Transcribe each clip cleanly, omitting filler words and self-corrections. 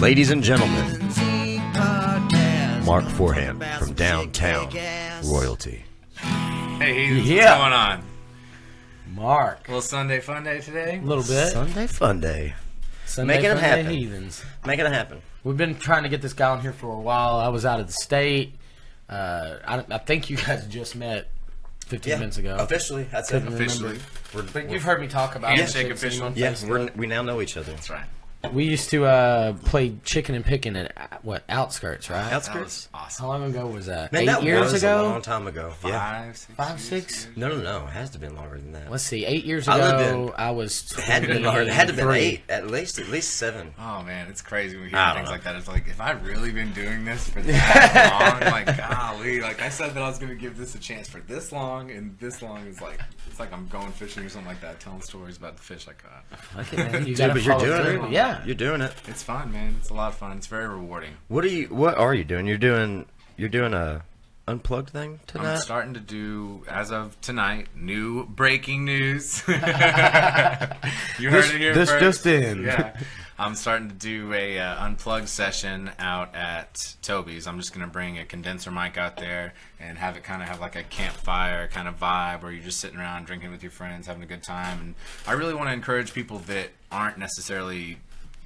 Ladies and gentlemen, Mark Forehand from Downtown Royalty. Hey, Heathens, what's going on? Mark. A little Sunday fun day today? A little bit. Sunday fun day. Sunday Making it fun day happen. Heathens. Making it happen. We've been trying to get this guy on here for a while. I was out of the state. I think you guys just met 15 minutes ago. Officially, that's it. Officially. But you've heard me talk about Handshake it. official. Yes, we now know each other. That's right. We used to play chicken and picking at Outskirts, right? Outskirts? Awesome. How long ago was that? Man, 8 that years was ago? a long time ago. Yeah. 5, 6? No. It has to have been longer than that. Let's see. 8 years I lived ago, in- I was It had to have been longer. It had to have been 23. 8. At least 7. Oh, man, it's crazy when we I hear don't things know. like that. It's like, have I really been doing this for that long? Like, golly. Like, I said that I was going to give this a chance for this long, and this long is like, it's like I'm going fishing or something like that, telling stories about the fish I caught. Okay, man, you Dude, gotta but you're follow doing through. it. Yeah. You're doing it. It's fun, man. It's a lot of fun. It's very rewarding. What are you doing? You're doing a unplugged thing tonight? I'm starting to do, as of tonight, new breaking news. You heard it here this first. just in. Yeah. I'm starting to do a unplugged session out at Toby's. I'm just going to bring a condenser mic out there and have it kind of have like a campfire kind of vibe where you're just sitting around drinking with your friends, having a good time. And I really want to encourage people that aren't necessarily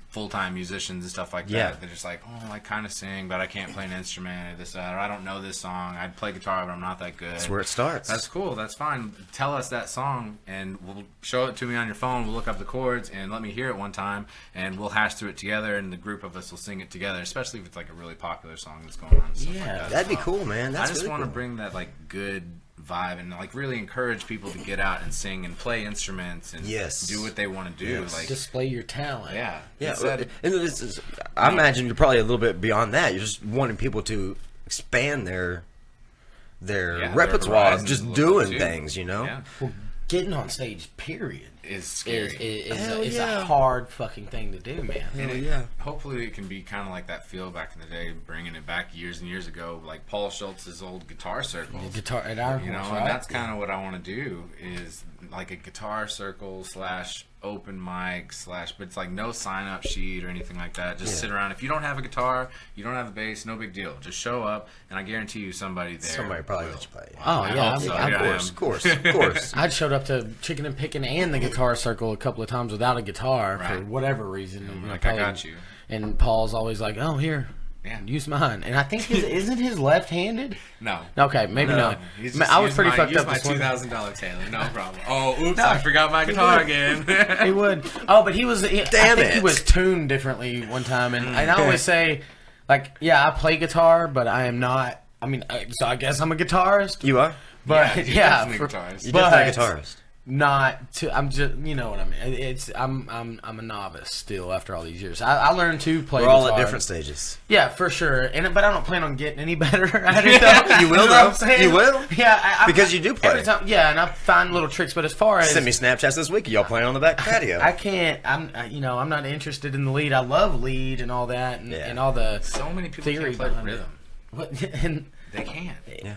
full-time musicians and stuff like that. Yeah. They're just like, oh, I kind of sing, but I can't play an instrument or this, that, or I don't know this song. I play guitar, but I'm not that good. That's where it starts. That's cool. That's fine. Tell us that song, and we'll show it to me on your phone. We'll look up the chords and let me hear it one time, and we'll hash through it together, and the group of us will sing it together, especially if it's like a really popular song that's going on. And stuff like that. That'd be cool, man. That's I just really want to cool. bring that like good vibe and like really encourage people to get out and sing and play instruments and do what they want to do. Yes. Like, Display your talent. yeah. Yeah, It's that- and this is, I imagine you're probably a little bit beyond that. You're just wanting people to expand their their repertoire of horizons a just little doing bit, too. things, you know? Yeah. Well, getting on stage, period, Is scary. is yeah. a hard fucking thing to do, man. And Hell it- yeah. hopefully it can be kind of like that feel back in the day, bringing it back years and years ago, like Paul Schultz's old guitar circles. Guitar at our You know, house, and right? that's kind of what I want to do is like a guitar circle / open mic / but it's like no sign up sheet or anything like that. Just sit around. If you don't have a guitar, you don't have a bass, no big deal. Just show up, and I guarantee you somebody there. Somebody probably will. let you play. Oh I yeah, hope so. I- Here I am. Of course. I showed up to Chicken and Picking and the Guitar Circle a couple of times without a guitar for Right. whatever reason. And, Like, I got you. And Paul's always like, "Oh, here, Yeah. use mine." And I think isn't his left-handed? No. Okay, maybe not. He's Man, just I was used pretty my, fucked used up my this one. $2,000 Taylor. No problem. Oh, oops! I forgot my guitar again. He would. Oh, but he was. I think he it. was tuned differently one time, and I always say, like, yeah, I play guitar, but I am not. I mean, so I guess I'm a guitarist. You are? But you're yeah, definitely a guitarist. You're But- definitely a guitarist. not to. I'm just. You know what I mean. I'm a novice still after all these years. I learned to play. We're all guitar. at different stages. Yeah, for sure. But I don't plan on getting any better at it. Though. You will, know what I'm though. saying? You will. Yeah, I, Because you do play. every time. Yeah, and I find little tricks. But as far as Send me Snapchats this week. Y'all playing on the back patio. I can't. I'm not interested in the lead. I love lead and all that, and all the So many people theory can't play behind rhythm. it. What, and They can't. Yeah.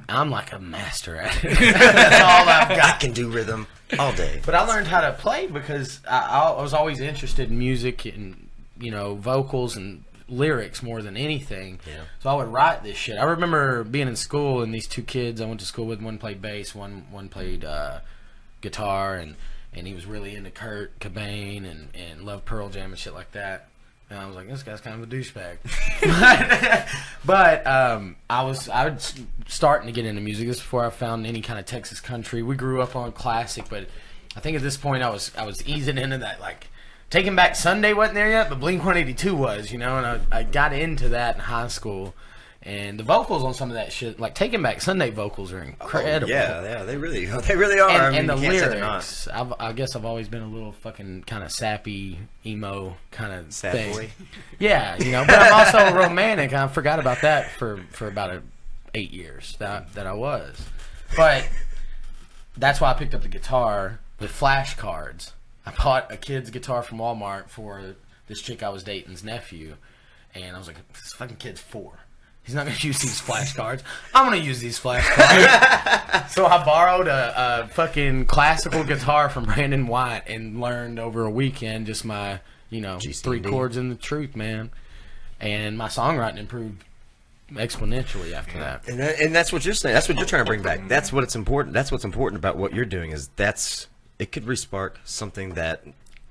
I'm like a master at it. That's all I've I got. can do rhythm all day. But I learned how to play because I was always interested in music and vocals and lyrics more than anything. Yeah. So I would write this shit. I remember being in school and these two kids I went to school with. One played bass, one played guitar, and he was really into Kurt Cobain and loved Pearl Jam and shit like that. And I was like, this guy's kind of a douchebag. but I was starting to get into music. This is before I found any kind of Texas country. We grew up on classic, but I think at this point I was easing into that. Like, Taking Back Sunday wasn't there yet, but Blink-182 was, and I got into that in high school. And the vocals on some of that shit, like Taking Back Sunday vocals are incredible. Yeah, they really are. And the you can't say they're not. lyrics, I guess I've always been a little fucking kind of sappy, emo kind of Sad thing. boy. Yeah, but I'm also romantic. I forgot about that for about 8 years that I was. But that's why I picked up the guitar with flashcards. I bought a kid's guitar from Walmart for this chick I was dating's nephew, and I was like, this fucking kid's 4. He's not going to use these flashcards. I'm going to use these flashcards. So I borrowed a fucking classical guitar from Brandon White and learned over a weekend just my, GCD. 3 chords and the truth, man. and my songwriting improved exponentially after that. And that's what you're saying. That's what you're trying to bring back. That's what it's important. That's what's important about what you're doing is it could respark something that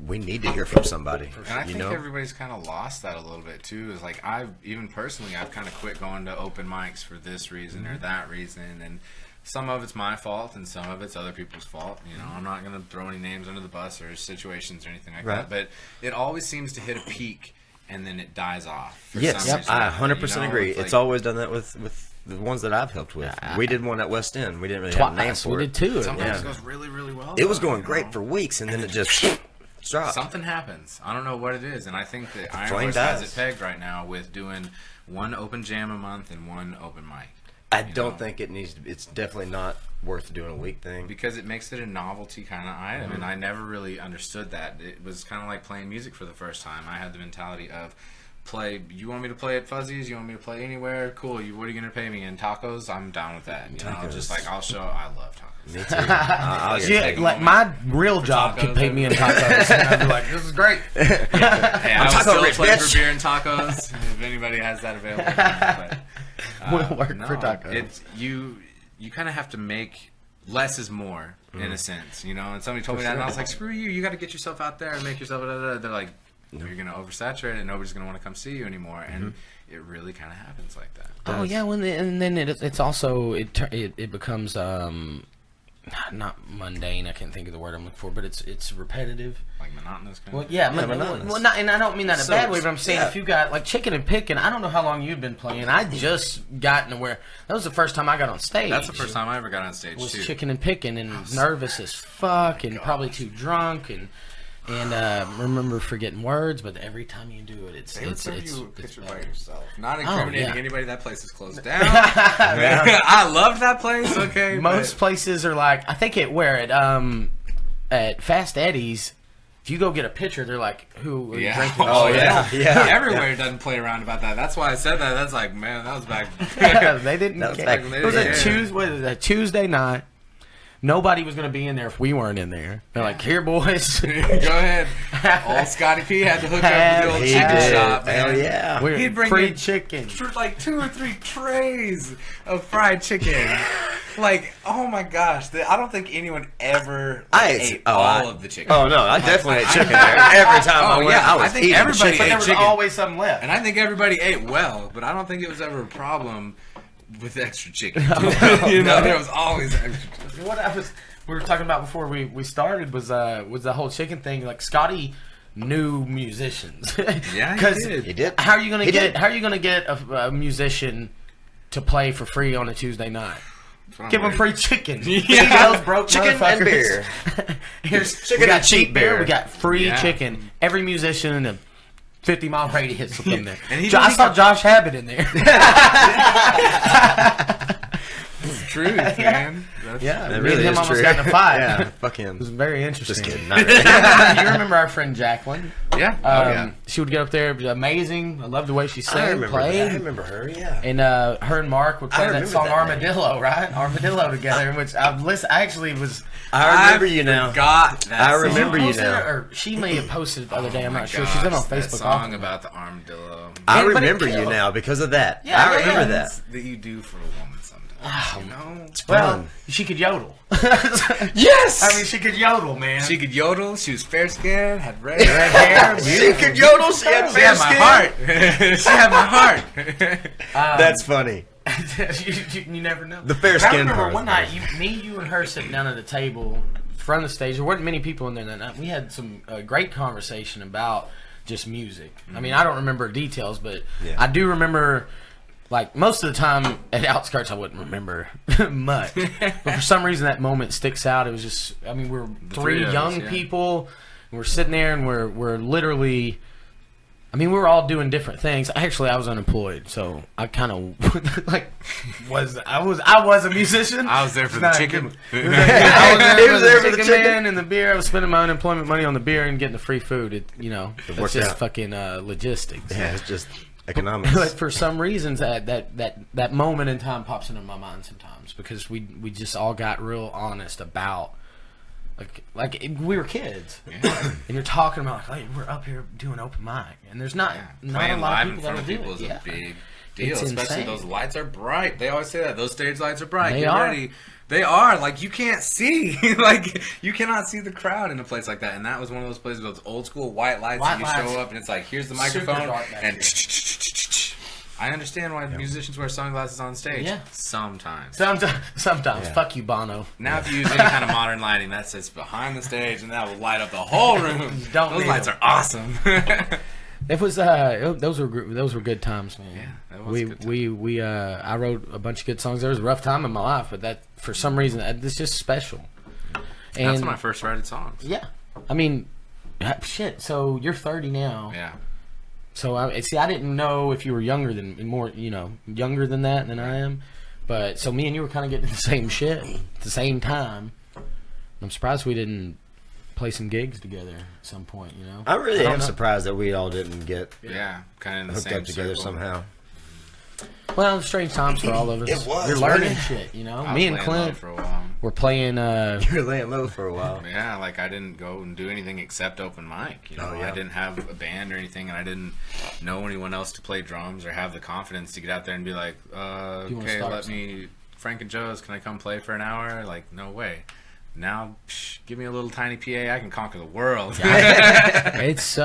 we need to hear from somebody. And I think everybody's kind of lost that a little bit too. Is like I've kind of quit going to open mics for this reason or that reason, and some of it's my fault and some of it's other people's fault. You know, I'm not going to throw any names under the bus or situations or anything like that. But it always seems to hit a peak and then it dies off. Yes, I 100% agree. It's always done that with the ones that I've helped with. We did one at West End. We didn't really have a name for it. We did too. Sometimes it goes really, really well. It was going great for weeks, and then it just dropped. Something happens. I don't know what it is, and I think that Iron Horse has it pegged right now with doing one open jam a month and one open mic. I don't think it needs to. It's definitely not worth doing a week thing because it makes it a novelty kind of item, and I never really understood that. It was kind of like playing music for the first time. I had the mentality of you want me to play at Fuzzy's? You want me to play anywhere? Cool. What are you gonna pay me in tacos? I'm down with that. You know, just like I'll show. I love tacos. Me too. Like my real job could pay me in tacos, and I'd be like, "This is great." Hey, I would still play for beer and tacos if anybody has that available. But, we'll work for tacos. It's you kind of have to make less is more in a sense, you know. And somebody told me that, and I was like, "Screw you! You got to get yourself out there and make yourself." They're like, "You're gonna oversaturate it, and nobody's gonna want to come see you anymore." And it really kind of happens like that. Oh yeah, and then it's also it becomes not mundane. I can't think of the word I'm looking for, but it's repetitive. Like monotonous kind of? Yeah, monotonous. Well, and I don't mean that in a bad way, but I'm saying if you got like chicken and picking, I don't know how long you've been playing. I just gotten where that was the first time I got on stage. That's the first time I ever got on stage. Was chicken and picking and nervous as fuck and probably too drunk and remember forgetting words, but every time you do it, it's you a picture by yourself. Not incriminating anybody. That place is closed down. I love that place. Okay, most places are like I think at Fast Eddie's. If you go get a picture, they're like, "Who are you drinking?" Oh yeah. Everywhere doesn't play around about that. That's why I said that. That's like, man, that was back. They didn't. It was a Tuesday night. Nobody was going to be in there if we weren't in there. They're like, "Here, boys, go ahead." Old Scotty P had to hook up with the old chicken shop. Man. Hell yeah! He'd bring free chicken, like 2 or 3 trays of fried chicken. Like, oh my gosh! I don't think anyone ever ate all of the chicken. Oh no, I definitely ate chicken there every time I went. I was eating everybody chicken. ate there was chicken. Always something left, and I think everybody ate well, but I don't think it was ever a problem with extra chicken. There was always extra chicken. What we were talking about before we started was the whole chicken thing. Like Scotty knew musicians. Yeah, he did. How are you gonna get a musician to play for free on a Tuesday night? Give them free chicken. Yeah. Broke chicken and beer. Here's chicken and cheap beer. We got free chicken. Every musician in a 50-mile radius will come there. And I saw Josh Habit in there. It's true, man. That really him is almost true. got in a fight. Yeah, fuck him. It was very interesting. Just kidding. You remember our friend Jacqueline? Yeah. She would get up there, amazing. I love the way she sang, played. I remember her. Yeah. And her and Mark would play that song that Armadillo, right? Armadillo together, which I actually was. I remember you now. I remember you now. Or she may have posted it the other day. I'm not sure. She's in on Facebook. That song about the armadillo. I remember you now because of that. Yeah, I remember that. That you do for a woman sometimes. You know? It's Well, fun. she could yodel. Yes. I mean, she could yodel, man. She could yodel. She was fair skinned. Had red hair. She could yodel. She had She had my heart. She had my heart. That's funny. you never know. The fair I skin remember part. one night, you and her sitting down at a table in front of the stage. There weren't many people in there that night. We had some great conversation about just music. I mean, I don't remember details, but I do remember. Like, most of the time at Outskirts, I wouldn't remember much. But for some reason, that moment sticks out. It was just, I mean, we're three young people. And we're sitting there, and we're literally, I mean, we were all doing different things. Actually, I was unemployed, so I kind of, like, I was a musician. I was there for the chicken. I was there for the chicken man and the beer. I was spending my unemployment money on the beer and getting the free food. It's just fucking logistics. Yeah, it's just economics. But for some reasons, that moment in time pops into my mind sometimes because we just all got real honest about Like we were kids, Yeah. and you're talking about like, hey, we're up here doing open mic, and there's not not Playing a lot live of in people front that of do people it. is Yeah. a big deal. It's Especially insane. those lights are bright. They always say that. Those stage lights are bright. They Get are. ready. They are. Like, you can't see. Like, you cannot see the crowd in a place like that. And that was one of those places with those old school white lights. White And you lights. show up, and it's like, here's the Super microphone. dark back And here. I understand why musicians wear sunglasses on stage. Yeah. Sometimes. Sometimes. Yeah. Fuck you, Bono. Now, if you use any kind of modern lighting, that sits behind the stage, and that will light up the whole room. Don't Those need lights them. are awesome. It was those were good times, man. Yeah, that was a good time. I wrote a bunch of good songs. There was a rough time in my life, but that for some reason it's just special. And That's when I first wrote songs. yeah, I mean, shit. So you're 30 now. Yeah. So I didn't know if you were younger than younger than that than I am, but so me and you were kind of getting the same shit at the same time. I'm surprised we didn't play some gigs together at some point. I really don't am know. surprised that we all didn't get Yeah, kind of in the hooked same up together circle. somehow. Well, strange times for all of us. It was, You're wasn't learning it? shit. I was Me and laying low Clint for a while. were playing. You were laying low for a while. Yeah, like I didn't go and do anything except open mic. Oh, yeah. I didn't have a band or anything, and I didn't know anyone else to play drums or have the confidence to get out there and be like, wanna okay, start let me, Frank and Joe's, can I come play for an hour? Like, no way. Now, give me a little tiny PA, I can conquer the world. It's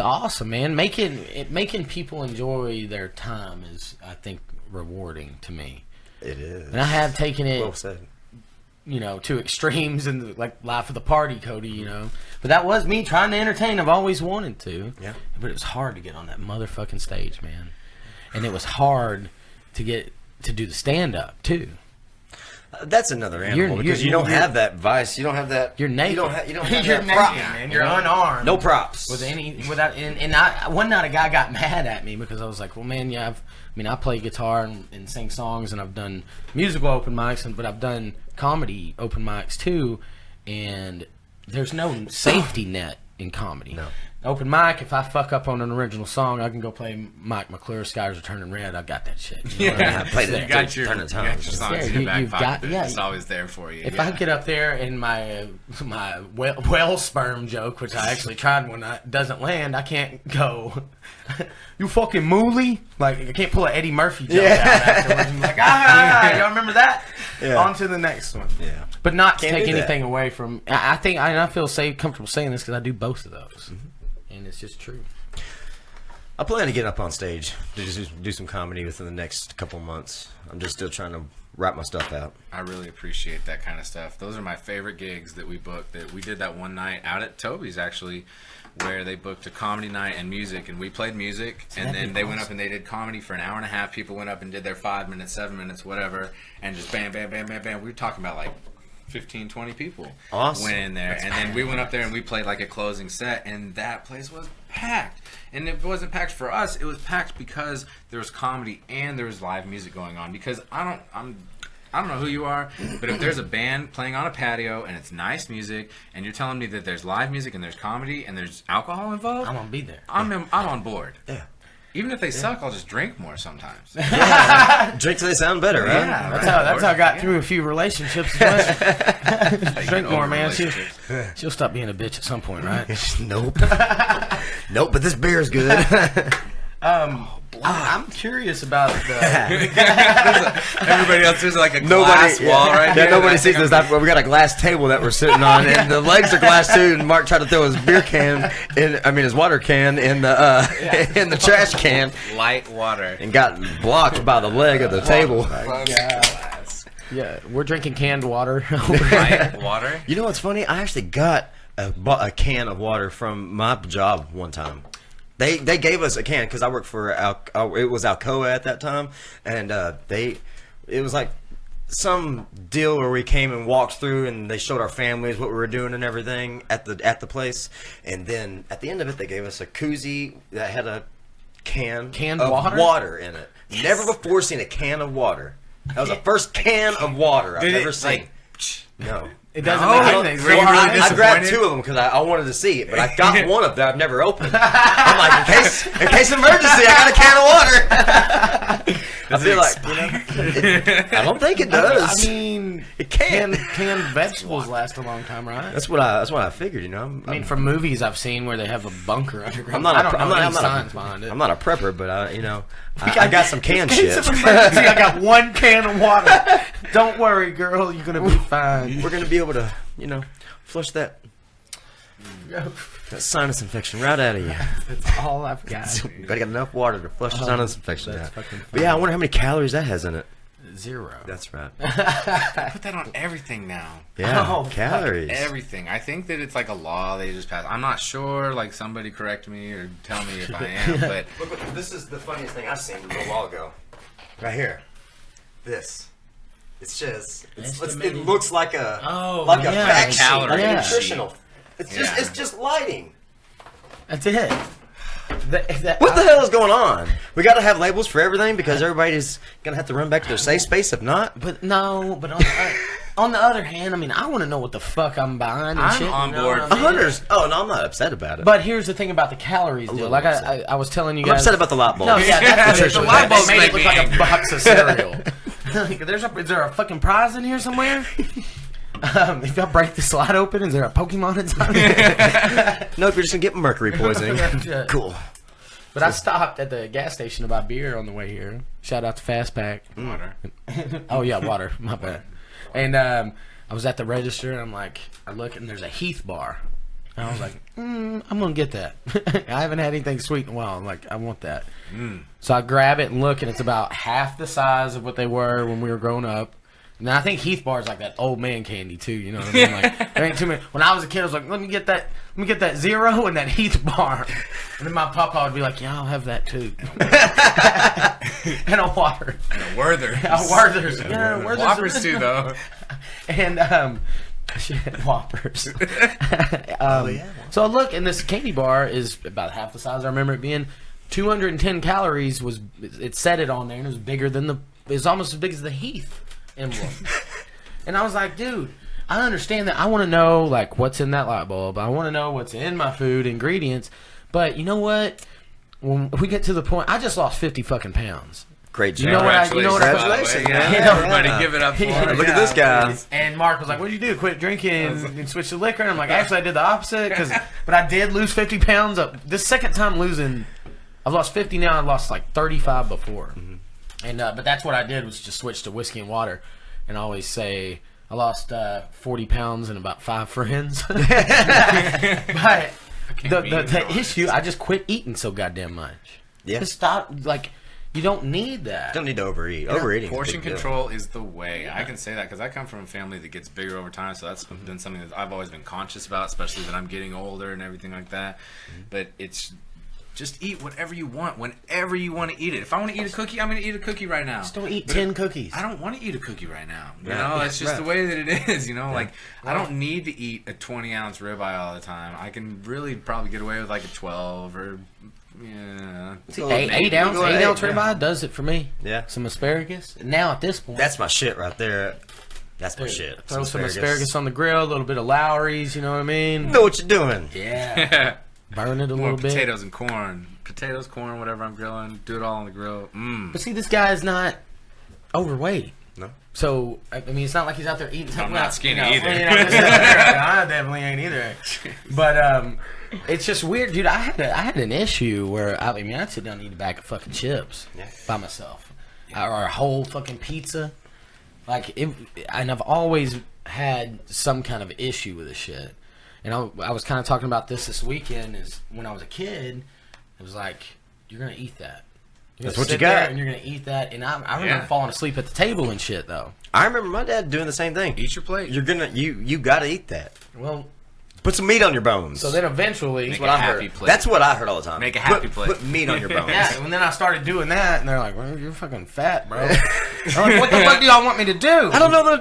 awesome, man. Making people enjoy their time is, I think, rewarding to me. It is. And I have taken it, Well said. to extremes and like life of the party, Cody. But that was me trying to entertain. I've always wanted to. Yeah. But it was hard to get on that motherfucking stage, man. And it was hard to do the stand up too. That's another animal because you don't have that vice. You don't have that. You're naked. You don't have You're that naked, prop. man. You're unarmed. No props. One night a guy got mad at me because I was like, well, man, yeah, I play guitar and sing songs, and I've done musical open mics, but I've done comedy open mics too, and there's no safety net in comedy. No. Open mic, if I fuck up on an original song, I can go play Mike McClure, Skies Are Turning Red. I got that shit. You know what I mean? I played it You got your, ton of you got your times. songs Yeah, in your you- back you've pocket. got- yeah, It's always there for you. If yeah. I get up there and my well sperm joke, which I actually tried when it doesn't land, I can't go, you fucking mooly. Like, I can't pull an Eddie Murphy joke out afterwards and be like, y'all remember that? Yeah. On to the next one. Yeah. But not to Can't take do that. anything away from, I think, I feel comfortable saying this because I do both of those. And it's just true. I plan to get up on stage to just do some comedy within the next couple months. I'm just still trying to wrap my stuff out. I really appreciate that kind of stuff. Those are my favorite gigs that we booked. That we did that one night out at Toby's, actually, where they booked a comedy night and music, and we played music, and that'd then be they went awesome. up and they did comedy for an hour and a half. People went up and did their 5 minutes, 7 minutes, whatever, and just bam, bam, bam, bam, bam. We were talking about like 15, 20 people Awesome. went in there, and then we went up there and we played like a closing set, and that place was packed. And it wasn't packed for us; it was packed because there was comedy and there was live music going on. Because I don't know who you are, but if there's a band playing on a patio and it's nice music, and you're telling me that there's live music and there's comedy and there's alcohol involved, I'm going to be there. I'm on board. Yeah. Even if they suck, I'll just drink more sometimes. Drink till they sound better, right? Yeah, That's how I got Yeah. through a few relationships. Drink more, man. Relationships. She'll stop being a bitch at some point, right? Nope. Nope, but this beer is good. I'm curious about the. Everybody else is like a glass wall right yeah, here. nobody I sees think this. We got a glass table that we're sitting on, and the legs are glass too. And Mark tried to throw his beer can his water can in the trash can, light water. and got blocked by the leg of the table. Glass. Yeah, we're drinking canned water. Light water. You know what's funny? I actually got a can of water from my job one time. They gave us a can because I worked for it was Alcoa at that time, and it was like some deal where we came and walked through, and they showed our families what we were doing and everything at the place, and then at the end of it they gave us a koozie that had a Canned of water? in it. Never before seen a can of water. That was the first can of water I've ever seen. No. It doesn't No, make I anything. don't- Were you really I grabbed disappointed? 2 of them because I wanted to see it, but I got one of them I've never opened. I'm like, in case of emergency, I got a can of water. I feel like I don't think it does. I mean, it can. Canned vegetables last a long time, right? That's what I figured. You know. I mean, from movies I've seen where they have a bunker underground. I'm I don't know I'm any not science behind it. I'm not a prepper, but I got some canned shit. I got 1 can of water. Don't worry, girl. You're gonna be fine. We're gonna be able to, flush that sinus infection right out of you. That's all I've got. Gotta get enough water to flush the sinus infection out. Fucking But yeah, I wonder how many calories that has in it. 0. That's right. Put that on everything now. Yeah, Oh, calories. Everything. I think that it's like a law they just passed. I'm not sure. Like somebody correct me or tell me if I am. But Look, this is the funniest thing I've seen a little while ago. Right here. This. It says it looks like a fact sheet, calorie like a sheet. nutritional. It's just lighting. That's it. What the hell is going on? We got to have labels for everything because everybody's gonna have to run back to their safe space if not. But on the other hand, I mean, I want to know what the fuck I'm buying and I'm shit. on you know board. what I mean? 100. Oh no, I'm not upset about it. But here's the thing about the calories, dude. little Like upset. I was telling you I'm guys. upset about the light bulb. No, yeah, that's The the light bulbs They made it make look me like angry. a box of cereal. Is there a fucking prize in here somewhere? If y'all break the slide open, is there a Pokemon inside? Nope, you're just gonna get mercury poisoning. Yeah. Cool. But I stopped at the gas station to buy beer on the way here. Shout out to Fastpack. water. Oh yeah, water. My bad. And I was at the register, and I look, and there's a Heath bar. And I was like, I'm gonna get that. I haven't had anything sweet in a while. I'm like, I want that. So I grab it and look, and it's about half the size of what they were when we were growing up. And I think Heath bar is like that old man candy too. You know what I mean? Like there ain't too many. When I was a kid, I was like, let me get that 0 and that Heath bar. And then my papa would be like, yeah, I'll have that too. And a water. And a Werther's. A Werther's. Yeah, Werther's. Whoppers too, though. And shit, Whoppers. So I look, and this candy bar is about half the size I remember it being. 210 calories it said it on there, and it was bigger than it was almost as big as the Heath emblem. And I was like, dude, I understand that. I want to know like what's in that light bulb. I want to know what's in my food ingredients. But you know what? When we get to the point, I just lost 50 fucking pounds. Great job. You know what I? Congratulations, Yeah, man. everybody Yeah. give it up for Yeah. him. Look at this guy. And Mark was like, "What'd you do? Quit drinking and switch to liquor?" And I'm like, "Actually, I did the opposite but I did lose 50 pounds. This second time losing, I've lost 50 now. I lost like 35 before, and but that's what I did was just switch to whiskey and water, and I always say I lost 40 pounds and about 5 friends. But the issue, I just quit eating so goddamn much. Yeah. Just stop. Like, you don't need that. Don't need to overeat. Overeating. Portion control is the way. I can say that because I come from a family that gets bigger over time, so that's been something that I've always been conscious about, especially that I'm getting older and everything like that. But it's just eat whatever you want whenever you want to eat it. If I want to eat a cookie, I'm going to eat a cookie right now. Just don't eat 10 cookies. I don't want to eat a cookie right now. You Yeah. know, that's just Right. the way that it is. You know, like I don't need to eat a 20-ounce ribeye all the time. I can really probably get away with like a 12 or. Yeah. Eight ounce ribeye does it for me. Yeah. Some asparagus. Now at this point, That's my shit right there. That's my shit. throw some asparagus on the grill, a little bit of Lowry's. You know what I mean? Know what you're doing. Yeah. Burn it a More little bit. potatoes and corn. Potatoes, corn, whatever I'm grilling. Do it all on the grill. But see, this guy's not overweight. No. So I mean, it's not like he's out there eating something. not skinny either. I definitely ain't either. But it's just weird, dude. I had an issue where I'd sit down and eat a bag of fucking chips by myself, or a whole fucking pizza. Like it, and I've always had some kind of issue with this shit. And I was kind of talking about this weekend. Is when I was a kid, it was like you're gonna eat that. That's what you got. And you're gonna eat that. And I remember falling asleep at the table and shit though. I remember my dad doing the same thing. Eat your plate. You're gonna you gotta eat that. Well, Put some meat on your bones. so then eventually, Make That's what I happy heard. plate. That's what I heard all the time. Make a happy plate. Put meat on your bones. yeah. And then I started doing that, and they're like, "Well, you're fucking fat, bro." I'm like, "What the fuck do y'all want me to do?" I don't know the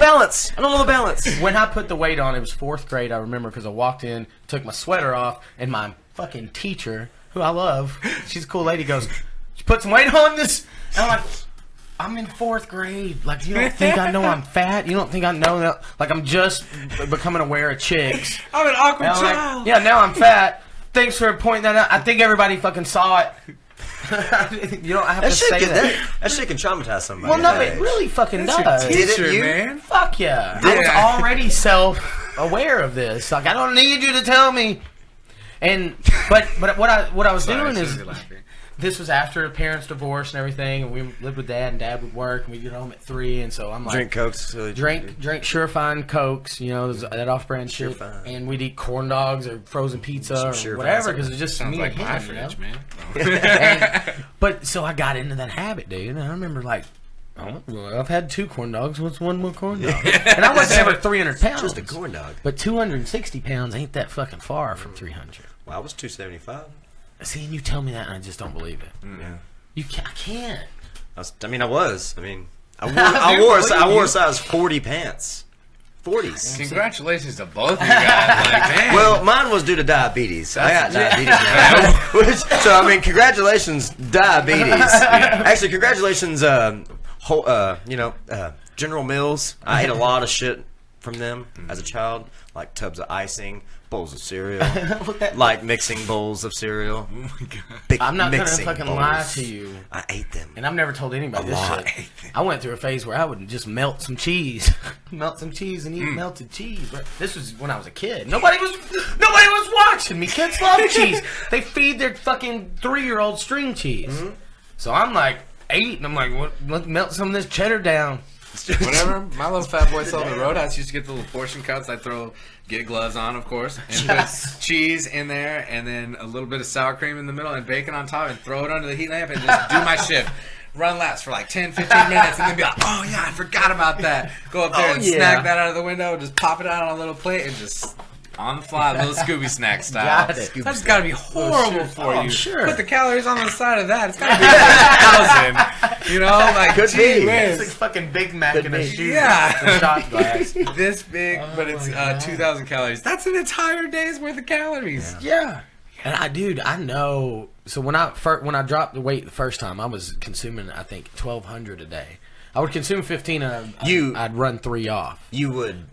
balance. I don't know the balance. When I put the weight on, it was 4th grade. I remember because I walked in, took my sweater off, and my fucking teacher, who I love, she's a cool lady, goes, "You put some weight on this?" And I'm like, I'm in 4th grade. Like, you don't think I know I'm fat? You don't think I know that? Like, I'm just becoming aware of chicks. I'm an awkward And I'm child. like, yeah, now I'm fat. Thanks for pointing that out. I think everybody fucking saw it. You don't have to say that. That shit can traumatize somebody. Well, no, it really fucking does. Did it, you? man? Fuck yeah. I was already self-aware of this. Like, I don't need you to tell me. And but what I was doing is, this was after parents' divorce and everything, and we lived with Dad, and Dad would work, and we'd get home at 3, and so I'm like, drink Cokes, drink Surefine Cokes, you know, that off-brand shit, and we'd eat corn dogs or frozen pizza or whatever, because it's just me like and my him, fridge, you know? man. But so I got into that habit, dude, and I remember like, oh, well, I've had 2 corn dogs. What's one more corn dog? And I wasn't ever 300 pounds. Just a corn dog. But 260 pounds ain't that fucking far from 300. Well, I was 275. See, and you tell me that, and I just don't believe it. Yeah. I can't. I wore a size 40 pants. 40s. Congratulations to both of you guys. Like, damn. Well, mine was due to diabetes. I got diabetes now. Congratulations, diabetes. Actually, congratulations, General Mills. I ate a lot of shit from them as a child, like tubs of icing, bowls of cereal, like mixing bowls of cereal. Oh my god! I'm not gonna fucking lie to you. I ate them, and I've never told anybody this shit. I went through a phase where I would just melt some cheese, and eat melted cheese. This was when I was a kid. Nobody was watching me. Kids love cheese. They feed their fucking 3-year-old string cheese. Mm-hmm. So I'm like 8, and I'm like, let's melt some of this cheddar down. Whatever. My little fat boy selling the Roadhouse used to get the little portion cuts. I'd get gloves on, of course, and put cheese in there, and then a little bit of sour cream in the middle, and bacon on top, and throw it under the heat lamp, and just do my shift. Run laps for like 10, 15 minutes, and then be like, oh yeah, I forgot about that. Go up there and snag that out of the window, and just pop it out on a little plate, and just on the fly, little Scooby snack style. Got it. That's got to be horrible for you. Sure. Put the calories on the side of that. It's got to be 1,000. You know, like could be. It's like fucking Big Mac in a shoe. Yeah. A shot glass. This big, but it's 2,000 calories. That's an entire day's worth of calories. Yeah. And I know. So when I dropped the weight the first time, I was consuming, I think, 1,200 a day. I would consume 15, and I'd run 3 off. You would.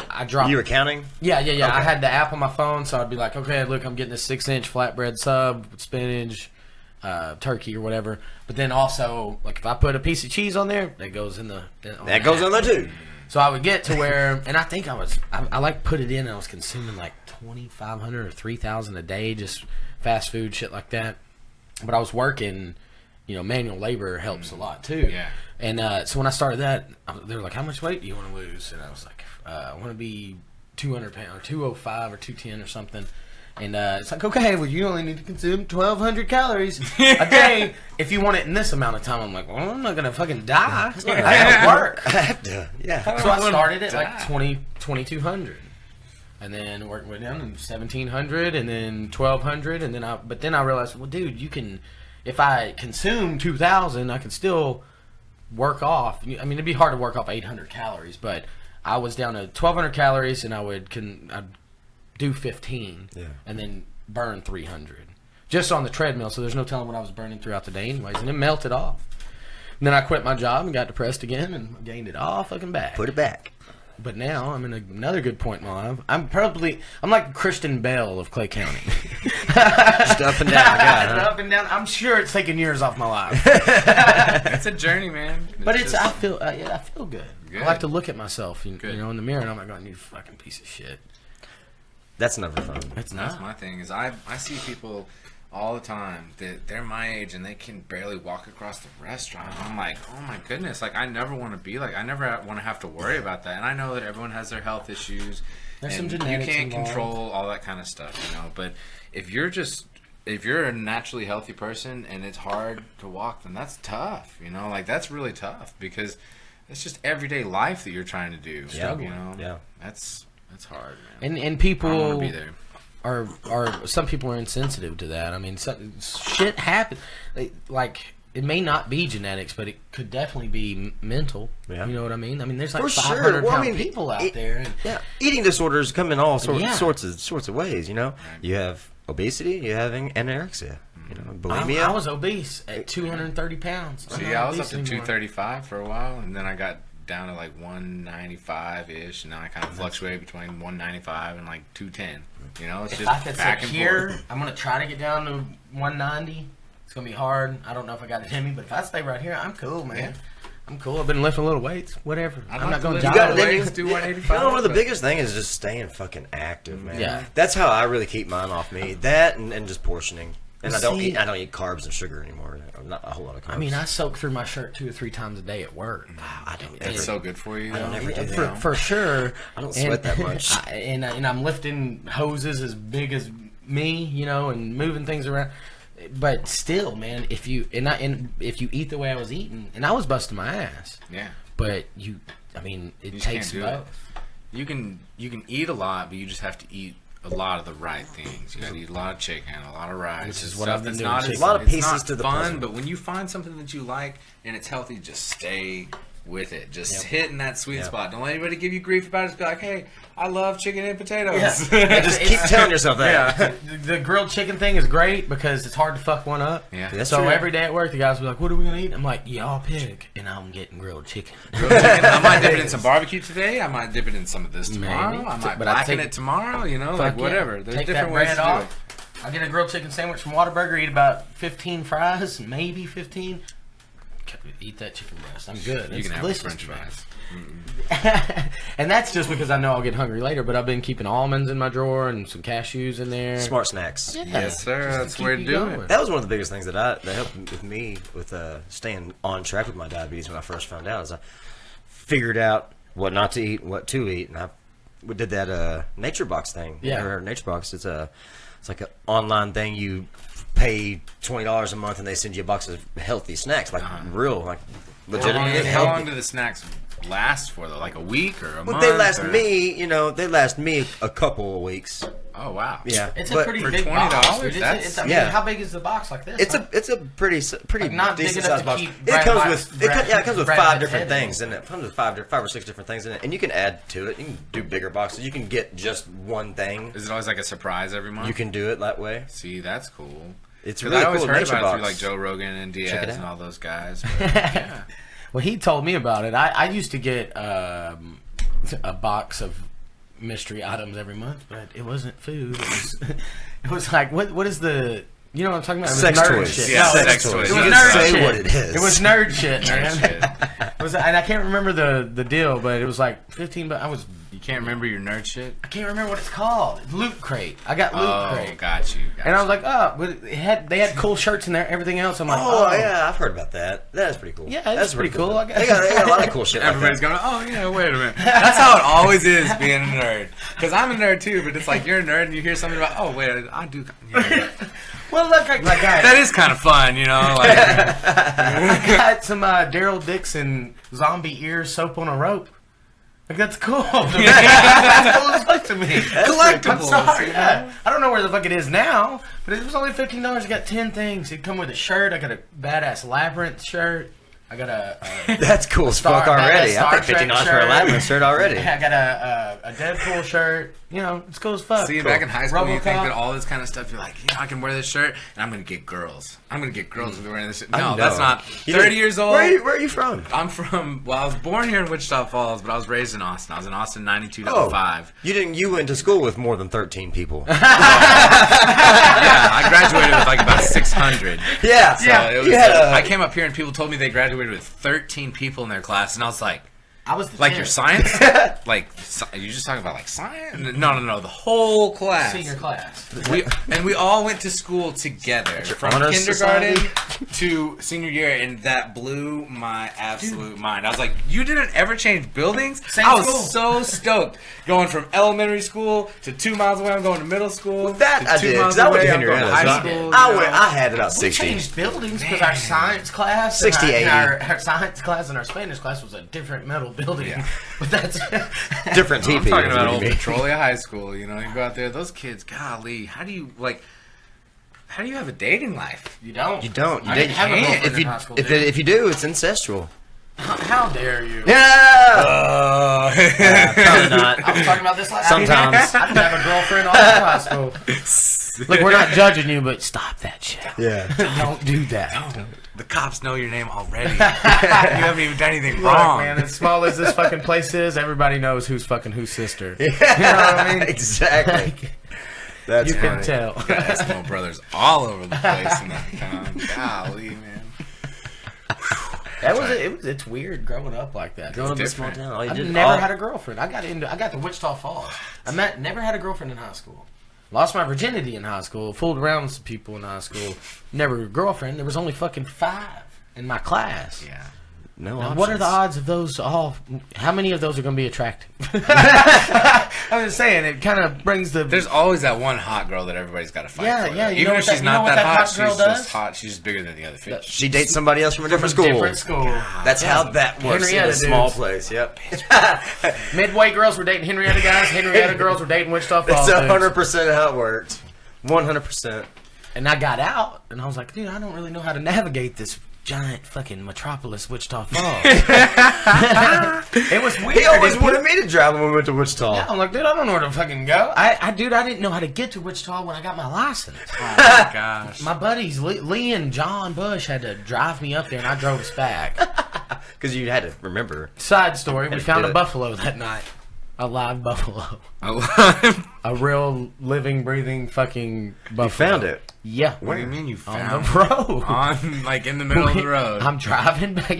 I dropped. You were counting? Yeah. Okay. I had the app on my phone, so I'd be like, okay, look, I'm getting a 6-inch flatbread sub with spinach, turkey or whatever. But then also, like, if I put a piece of cheese on there, that goes in the. That goes on there too. So I would get to where, and I think I like put it in, and I was consuming like 2,500 or 3,000 a day, just fast food shit like that. But I was working. Manual labor helps a lot too. Yeah. And so when I started that, they were like, "How much weight do you want to lose?" And I was like, "I want to be 200 pounds, or 205, or 210, or something." And it's like, "Okay, well, you only need to consume 1,200 calories a day if you want it in this amount of time." I'm like, "Well, I'm not gonna fucking die. I have to work." I have to. Yeah. So I started at like 2,200. And then worked way down to 1,700, and then 1,200, and then I realized, well, dude, you can. If I consume 2,000, I can still work off. I mean, it'd be hard to work off 800 calories, but I was down to 1,200 calories, and I'd do 15, and then burn 300 just on the treadmill. So there's no telling what I was burning throughout the day, anyways, and it melted off. And then I quit my job and got depressed again, and gained it all fucking back. Put it back. But now I'm in another good point in my life. I'm like Christian Bale of Clay County. Just up and down. God, Up and down. I'm sure it's taking years off my life. It's a journey, man. I feel good. I like to look at myself, in the mirror, and I'm like, going, "You fucking piece of shit." That's never fun. That's my thing. Is I see people all the time that they're my age and they can barely walk across the restaurant. I'm like, oh my goodness, like I never want to be like, I never want to have to worry about that. And I know that everyone has their health issues. There's and some genetics you can't involved. control all that kind of stuff, But if you're a naturally healthy person and it's hard to walk, then that's tough, Like that's really tough because it's just everyday life that you're trying to do. Yeah. Yeah. That's hard, man. And people I don't want to be there. Are some people are insensitive to that. I mean, shit happens. Like, it may not be genetics, but it could definitely be mental. Yeah. You know what I mean? I mean, there's like 500-pound people out there. And, eating disorders come in all sorts of ways. You have obesity, you have anorexia. Bulimia. I was obese at 230 pounds. See, I was up to 235 for a while, and then I got down to like 195-ish, and now I kind of fluctuate between 195 and like 210. It's if just I could back sit and here, forth. I'm gonna try to get down to 190. It's gonna be hard. I don't know if I got it in me, but if I stay right here, I'm cool, man. I'm cool. I've been lifting little weights, whatever. I'm not going to lift jog. weights, do 185. You know, one of the biggest thing is just staying fucking active, man. Yeah. That's how I really keep mine off me. That and just portioning. And I don't eat carbs and sugar anymore. Not a whole lot of carbs. I mean, I soak through my shirt 2 or 3 times a day at work. I don't. It's so good for you. I don't ever do that. For sure. I don't sweat that much. And I'm lifting hoses as big as me, you know, and moving things around. But still, man, if you eat the way I was eating, and I was busting my ass. Yeah. But it takes both. You can eat a lot, but you just have to eat a lot of the right things. You gotta eat a lot of chicken, a lot of rice. Which is It's what stuff I've been that's doing. not Chicken. as- A lot of it's pieces not to the fun, puzzle. but when you find something that you like and it's healthy, just stay with it. Just hitting that sweet spot. Don't let anybody give you grief about it. Just be like, hey, I love chicken and potatoes. Yeah. Just keep telling yourself that. Yeah. The grilled chicken thing is great because it's hard to fuck one up. Yeah. That's So true. every day at work, the guys will be like, "What are we gonna eat?" I'm like, "Y'all pick," and I'm getting grilled chicken. I might dip it in some barbecue today. I might dip it in some of this tomorrow. Maybe. I might But I blacken take- it tomorrow. You know, Fuck like yeah. whatever. There's Take different that ways to bread do off. I get a grilled chicken sandwich from Whataburger. Eat about 15 fries, maybe 15. Eat that chicken breast. I'm good. it. You It's can have delicious, French man. fries. And that's just because I know I'll get hungry later. But I've been keeping almonds in my drawer and some cashews in there. Smart snacks. Yeah. Yes, sir. Just to That's keep where to you do going. it. That was one of the biggest things that helped with me with staying on track with my diabetes when I first found out. Is I figured out what not to eat, what to eat, and we did that Nature Box thing. Yeah. You ever heard of Nature Box? It's like an online thing. You pay $20 a month, and they send you a box of healthy snacks, like real, like legitimate How long healthy. do the snacks last for, though? Like a week or a Well, month? they last or- me a couple of weeks. Oh, wow. Yeah, It's a but pretty for big $20, box. Dude. that's- I mean, how big is the box like this? It's a pretty Like, not big decent enough sized to box. keep It Brad comes Pitt's- with it comes with Brad 5 Pitt's different head things in it. It comes with five or six different things in it, and you can add to it. You can do bigger boxes. You can get just one thing. Is it always like a surprise every month? You can do it that way. See, that's cool. It's 'Cause really I always cool. heard Nature about it through Box. like Joe Rogan and Check Diaz it and out. all those guys. But, yeah. Well, he told me about it. I used to get a box of mystery items every month, but it wasn't food. It was like what is the you know what I'm talking about? It was Sex nerd toys. shit. Yeah, No, sex it toys. was You can nerd say shit. what it is. It was nerd shit, Nerd man. shit. It was, and I can't remember the deal, but it was like 15. But You can't remember your nerd shit? I can't remember what it's called. Loot Crate. I got Loot Oh, Crate. got you. And I was like, oh, but they had cool shirts in there, everything else. I'm like, Oh yeah, I've heard about that. That is pretty cool. Yeah, that's it's pretty cool. I They guess. got a lot of cool shit. Everybody's like that. going, oh, yeah, wait a minute. That's how it always is being a nerd. Because I'm a nerd, too, but it's like you're a nerd and you hear something about, oh, wait, I do. Yeah. Well, look, I That is kind of fun, you know? Like, got some Daryl Dixon zombie ears soap on a rope. Like, that's cool. That's cool as fuck to me. Collectibles, I'm sorry. you know? I don't know where the fuck it is now, but it was only $15. I got 10 things. It'd come with a shirt. I got a badass Labyrinth shirt. I got a That's cool as fuck already. I paid $15 for a Labyrinth shirt already. I got a Deadpool shirt. You know, it's cool as fuck. See, back in high school, you think RoboCop. that all this kind of stuff, you're like, I can wear this shirt and I'm going to get girls. I'm going to get girls with wearing this shirt. I No, know. that's not. You 30 didn't- years old. Where are you from? I'm from, well, I was born here in Wichita Falls, but I was raised in Austin. I was in Austin 92.5. You went to school with more than 13 people. Yeah, I graduated with like about 600. Yeah, So it was, you had I came up here and people told me they graduated with 13 people in their class, and I was like, I was the like 10th. your science? Like, are you just talking about like science? No, the whole class. Senior class. We all went to school together from honor kindergarten society? to senior year, and that blew my absolute mind. I was like, you didn't ever change buildings? Same I was school. so stoked. Going from elementary school to 2 miles away, I'm going to middle school. That to I 2 did, miles 'cause I went away, to I'm going Henrietta. high so school. I had about We 60. changed buildings because our science class, 60, and 80. our science class and our Spanish class was a different metal building. Yeah. But that's Different TP. I'm talking is about what old you mean. Petrolia High School. You know, you go out there, those kids, golly, how do you have a dating life? You don't. You don't. You I didn't. didn't have a girlfriend If in you high school, if dude. if you do, it's incestual. How dare you? Yeah. Probably not. I was talking about this last Sometimes. I didn't have a girlfriend all through high school. Look, we're not judging you, but stop that shit. Yeah. Don't do that. The cops know your name already. You haven't even done anything Look, wrong. man, as small as this fucking place is, everybody knows who's fucking whose sister. You know what I mean? Exactly. That's you funny. can tell. Got Eskimo brothers all over the place in that town. Golly, man. It's weird growing up like that. Growing up in a different. small town. All you I've did- never all- had a girlfriend. I got to Wichita Falls. Never had a girlfriend in high school. Lost my virginity in high school. Fooled around with some people in high school. Never a girlfriend. There was only fucking 5 in my class. Yeah. No Now, options. what are the odds of those all? How many of those are going to be attractive? I'm just saying, it kind of brings the. There's always that one hot girl that everybody's got to fight Yeah, for. yeah, you Even know if what she's that- you know not what that that hot, hot girl she's does? just hot. She's just bigger than the other fish. She dates somebody else from a different school. Different school. That's how that works in Henrietta a small dudes. place. Yep. Midway girls were dating Henrietta guys. Henrietta girls were dating Wichita Falls. That's dudes. 100% how it worked. 100%. And I got out, and I was like, dude, I don't really know how to navigate this giant fucking metropolis, Wichita Falls. It was weird. He always dude. wanted me to drive when we went to Wichita. Yeah, I'm like, dude, I don't know where to fucking go. I didn't know how to get to Wichita when I got my license. Oh my gosh. My buddies, Lee and John Bush, had to drive me up there, and I drove us back. Because you had to remember. Side story, we to found do a it. buffalo that night. A live buffalo. Alive? A real living, breathing fucking buffalo. You found it. Yeah. What do you mean you On found the road. on like in the middle of the road? I'm driving back.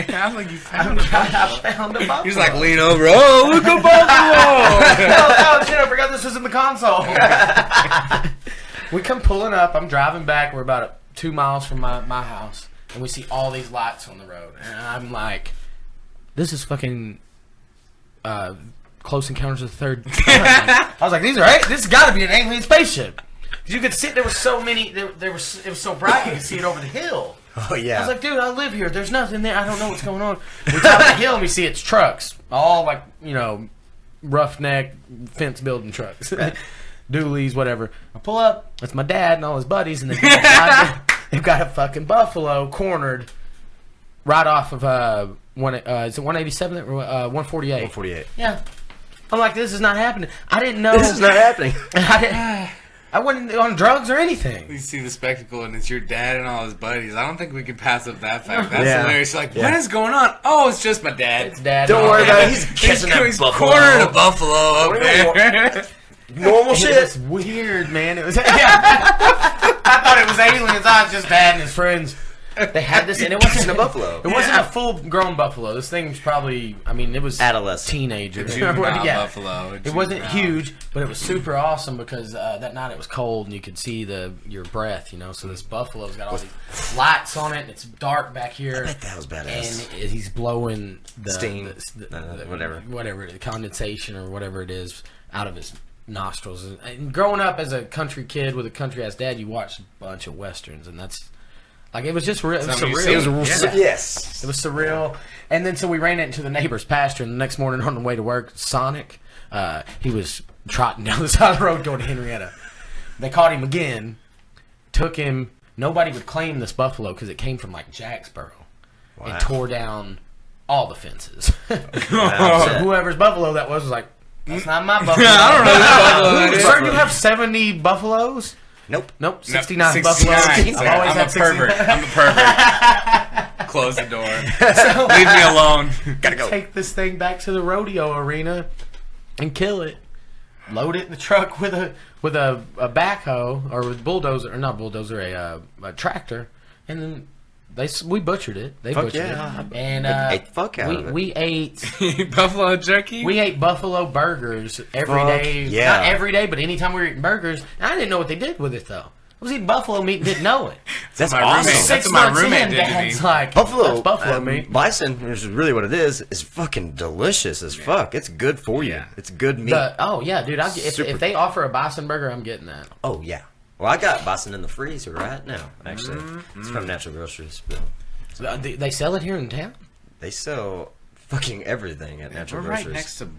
I'm like you I'm found. driving. I found a buffalo. He's like lean over. Oh, look a buffalo! oh shit! I forgot this was in the console. We come pulling up. I'm driving back. We're about 2 miles from my house, and we see all these lights on the road, and I'm like, "This is fucking Close Encounters of the Third." I was like, "These are this has got to be an alien spaceship." You could see there was so many. It was so bright you could see it over the hill. Oh, yeah. I was like, dude, I live here. There's nothing there. I don't know what's going on. We top the hill and we see it's trucks, all like roughneck fence building trucks, dualies, whatever. I pull up. It's my dad and all his buddies, and they've got a fucking buffalo cornered right off of is it 187 or 148? 148. Yeah. I'm like, this is not happening. I didn't know. This is not happening. I wasn't on drugs or anything. You see the spectacle, and it's your dad and all his buddies. I don't think we can pass up that fact. That's Yeah. hilarious. Like, Yeah. what is going on? Oh, it's just my dad. It's dad. Don't and worry all about that. it. He's catching that He's buffalo. cornering a buffalo up What do you there. Normal It shit. was weird, man. It was. I thought it was aliens. I was just dad and his friends. They had this, and it wasn't a buffalo. It wasn't a full-grown buffalo. This thing was probably. I mean, it was Adolescent. teenager. Juvenile Yeah. buffalo. It wasn't huge, but it was super awesome because that night it was cold and you could see your breath, So this buffalo's got all these lights on it and it's dark back here. I bet that was badass. And he's blowing the Steam. the Whatever. the condensation or whatever it is out of his nostrils. And growing up as a country kid with a country ass dad, you watched a bunch of westerns, and that's like it was just real. It was Something you surreal. see. Yeah. Yes. It was surreal. And then so we ran it into the neighbor's pasture, and the next morning on the way to work, Sonic, he was trotting down the side of the road going to Henrietta. They caught him again, took him. Nobody would claim this buffalo because it came from like Jacksboro and tore down all the fences. Wow. So whoever's buffalo that was like, that's not my buffalo. I don't know that buffalo that is. Sir, you have 70 buffaloes? Nope. Nope, 69 69. buffaloes. I've always I'm a had 69. pervert. I'm a pervert. Close the door. Leave me alone. Gotta go. Take this thing back to the rodeo arena and kill it. Load it in the truck with a backhoe or with bulldozer or not bulldozer a tractor, and then we butchered it. They Fuck butchered yeah. it, and Ate the fuck out of it. we ate Buffalo jerky? we ate buffalo burgers every Fuck day. yeah. Not every day, but anytime we were eating burgers. And I didn't know what they did with it though. I was eating buffalo meat and didn't know it. That's my awesome. roommate- Six what my months roommate in, did to me. Dad's like, Buffalo, that's buffalo meat. bison, which is really what it is fucking delicious as fuck. It's good for you. Yeah. It's good meat. Oh yeah, dude! If Super- they offer a bison burger, I'm getting that. Oh yeah. Well, I got bison in the freezer right now. Actually, Mm-hmm. it's from Natural Groceries. But They sell it here in town. they sell fucking everything at Natural We're right Groceries. next to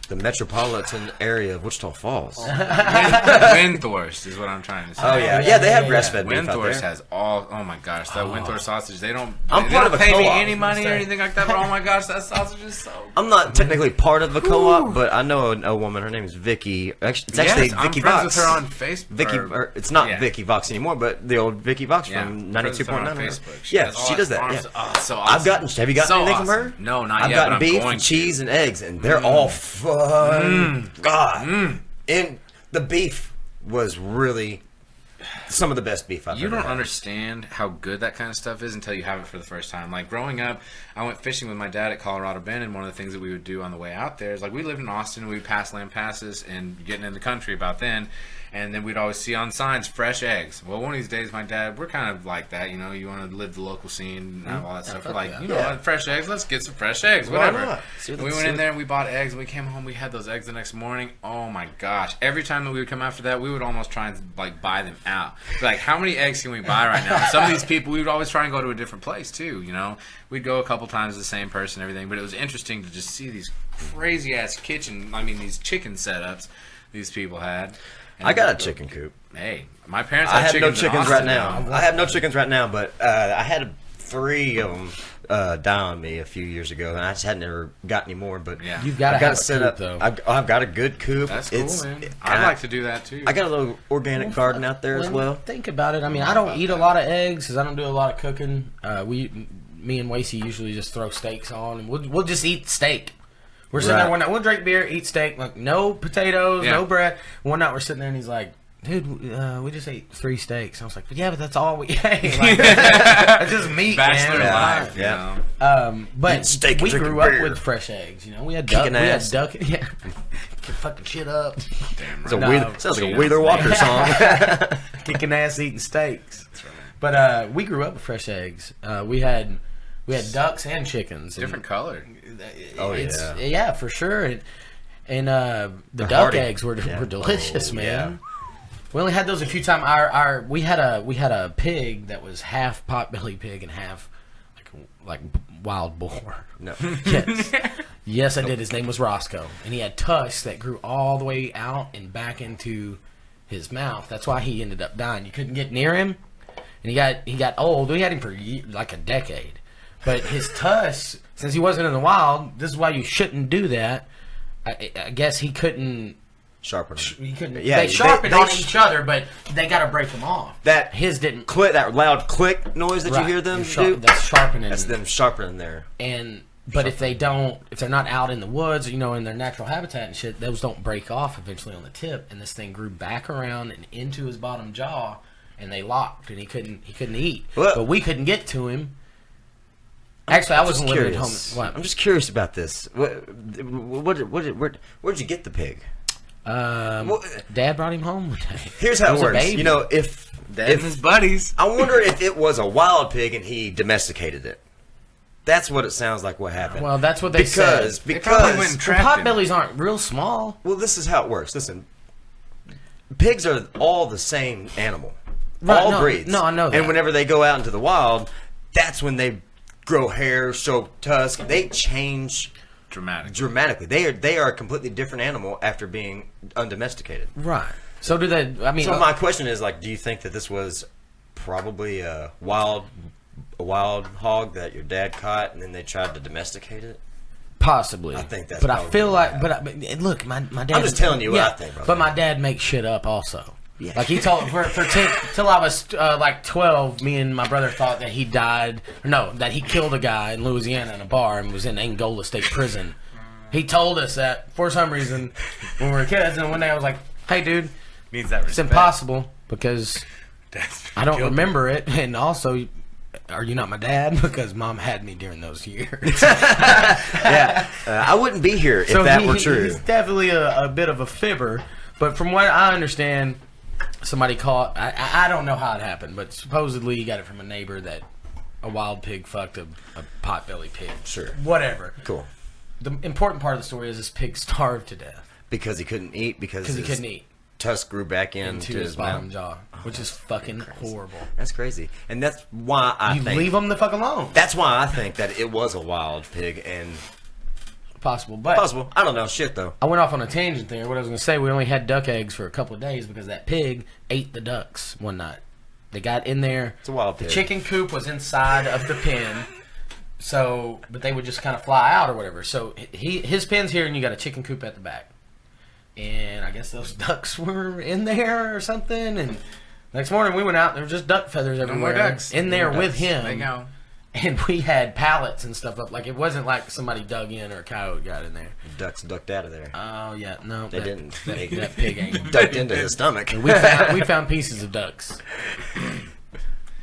The metropolitan area of Wichita Falls. Windthorst is what I'm trying to say. Oh yeah, yeah, they have yeah, breastfed beef out Windthorst there. has all. Oh my gosh, that Windthorst sausage. They don't. I'm they part don't of a pay me co-op. any money or anything like that. But oh my gosh, that sausage is so. I'm not technically part of a co-op, but I know a woman. Her name is Vicky. Actually, it's actually yes, I'm Vicky friends Vox. with her on Facebook. Vicky, or it's not yeah. Vicky Vox anymore, but the old Vicky Vox Yeah, from friends with her on 92.9. Facebook. Yeah, all she does that. farms- Yeah. Oh, so awesome. I've gotten. Have you gotten So anything awesome. from her? No, not I've yet. gotten but I'm beef, going to. cheese, and eggs, and they're all fun. God, and The beef was really some of the best beef I've You ever don't had. understand how good that kind of stuff is until you have it for the first time. Like growing up, I went fishing with my dad at Colorado Bend, and one of the things that we would do on the way out there is like we lived in Austin, we would pass land passes and getting in the country about then. And then we'd always see on signs, fresh eggs. Well, one of these days, my dad, we're kind of like that, you know. You want to live the local scene and have all that stuff. We're like, you know what, fresh eggs, let's get some fresh eggs, whatever. not? And we went in there and we bought eggs, and we came home, we had those eggs the next morning. Oh my gosh. Every time that we would come after that, we would almost try and like buy them out. Like, how many eggs can we buy right now? And some of these people, we would always try and go to a different place too, you know. We'd go a couple times the same person and everything, but it was interesting to just see these crazy-ass these chicken setups these people had. And I got a chicken coop. Hey, my parents I had have no chickens in chickens Austin right now. I have no chickens right now, but I had 3 of them die on me a few years ago, and I just had never got any more. But Yeah. You've got to have a set coop, up. though. I've got a good coop. That's cool, It's, man. I'd like to do that too. I got a little organic garden out there as well. Think about it. I mean, I don't eat a lot of eggs because I don't do a lot of cooking. Me and Wasey usually just throw steaks on, and we'll just eat steak. We're sitting Right. there we'll drink beer, eat steak, like no potatoes, Yeah. no bread. One night we're sitting there and he's like, dude, we just ate 3 steaks. I was like, yeah, but that's all we ate. Like, that's just meat, Bachelor man. life, Yeah. you know. But Eat steak and we drinking grew up beer. with fresh eggs. You know, we had duck. Kicking We had ass. duck. Yeah, get fucking shit up, Damn It's a right. Wheeler, sounds like a Cheetahs, Wheeler man. Walker song. kicking ass, eating steaks. That's right. But we grew up with fresh eggs. We had ducks and chickens. Different color. Oh, Yeah, for sure. And the They're duck hearty. eggs were delicious, Oh, man. We only had those a few times. We had a pig that was half potbelly pig and half like wild boar. No. Yes, I did. His name was Roscoe, and he had tusks that grew all the way out and back into his mouth. That's why he ended up dying. You couldn't get near him, and he got old. We had him for like a decade, but his tusks, since he wasn't in the wild, this is why you shouldn't do that. I guess he couldn't. Sharpen. He couldn't. Yeah, they sharpened they on each other, but they got to break them off. That his didn't. that loud click noise that Right. you hear them You're do. That's sharpening. That's them sharpening there. But if they're not out in the woods, you know, in their natural habitat and shit, those don't break off eventually on the tip. And this thing grew back around and into his bottom jaw, and they locked, and he couldn't eat. Well- But we couldn't get to him. Actually, I wasn't living at home. What? I'm just curious about this. Where'd you get the pig? Dad brought him home one day. Here's how He it was a works. baby. You know, if Dad and his buddies. I wonder if it was a wild pig and he domesticated it. That's what it sounds like. What happened? Well, that's what they said. They probably went and Well, trapped him. potbellies aren't real small. well, this is how it works. Listen, pigs are all the same animal, Right, all no, breeds. no, I know that. And whenever they go out into the wild, that's when they grow hair, show tusk. They change dramatically. They are a completely different animal after being undomesticated. Right. So do they? I mean, So my question is, like, do you think that this was probably a wild hog that your dad caught and then they tried to domesticate it? possibly. I think that's But I probably feel what like, but look, my dad. I'm just telling you what I think, brother. But my dad makes shit up also. Yeah. Like he told for till I was like 12, me and my brother thought that he died. No, that he killed a guy in Louisiana in a bar and was in Angola State Prison. He told us that for some reason when we were kids, and one day I was like, "Hey, dude, Needs that it's respect. impossible because That's I don't killed remember it, and also." Are you not my dad? Because mom had me during those years. Yeah, I wouldn't be here if that were true. He's definitely a bit of a fibber. But from what I understand, somebody caught. I don't know how it happened, but supposedly he got it from a neighbor that a wild pig fucked a potbelly pig. Sure. Whatever. Cool. The important part of the story is this pig starved to death Because he couldn't eat because because he his couldn't eat tusk grew back into his bottom jaw, which is fucking horrible. That's crazy, and that's why I You think leave them the fuck alone. that's why I think that it was a wild pig and Possible, but possible. I don't know shit though. I went off on a tangent there. What I was going to say, we only had duck eggs for a couple of days because that pig ate the ducks one night. They got in there. It's a wild The pig. chicken coop was inside of the pen. So, but they would just kind of fly out or whatever. So his pen's here, and you got a chicken coop at the back. And I guess those ducks were in there or something. And next morning we went out, there were just duck feathers No more everywhere. ducks. In No there more with ducks. him. There you go. and we had pallets and stuff up. Like, it wasn't like somebody dug in or a coyote got in there. Ducks ducked out of there. Oh yeah, no, They didn't. That pig ain't. Ducked into his stomach. We found pieces of ducks.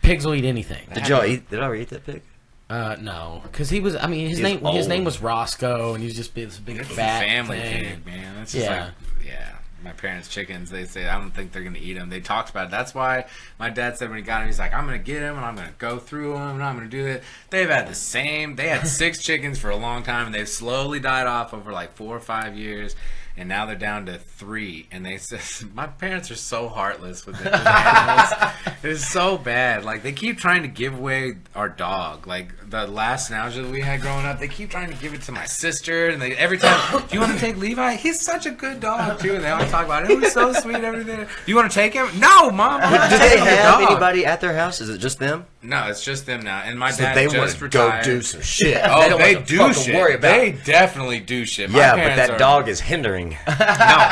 Pigs will eat anything. Did y'all eat? Did I ever eat that pig? No, because he was. I mean, his He was name old. was Roscoe, and he was just this big It's fat a family thing. pig, man. That's just Yeah. like, yeah. My parents' chickens, they say, I don't think they're going to eat them. They talked about it. That's why my dad said when he got him, he's like, I'm going to get him, and I'm going to go through them, and I'm going to do it. They had 6 chickens for a long time, and they've slowly died off over like 4 or 5 years. And now they're down to 3. And they said, my parents are so heartless with the animals. It is so bad. Like, they keep trying to give away our dog. Like, the last nostalgia that we had growing up, they keep trying to give it to my sister. And they every time, do you want to take Levi? He's such a good dog, too. And they always talk about it. It was so sweet, everything. Do you want to take him? No, Mom. I'm not Do they taking the have dog. anybody at their house? Is it just them? No, it's just them now. And my So dad they just want to retired. go do some shit. Oh, don't they want to do fucking shit. worry about. They definitely do shit. My Yeah, but parents that are- dog is hindering. No,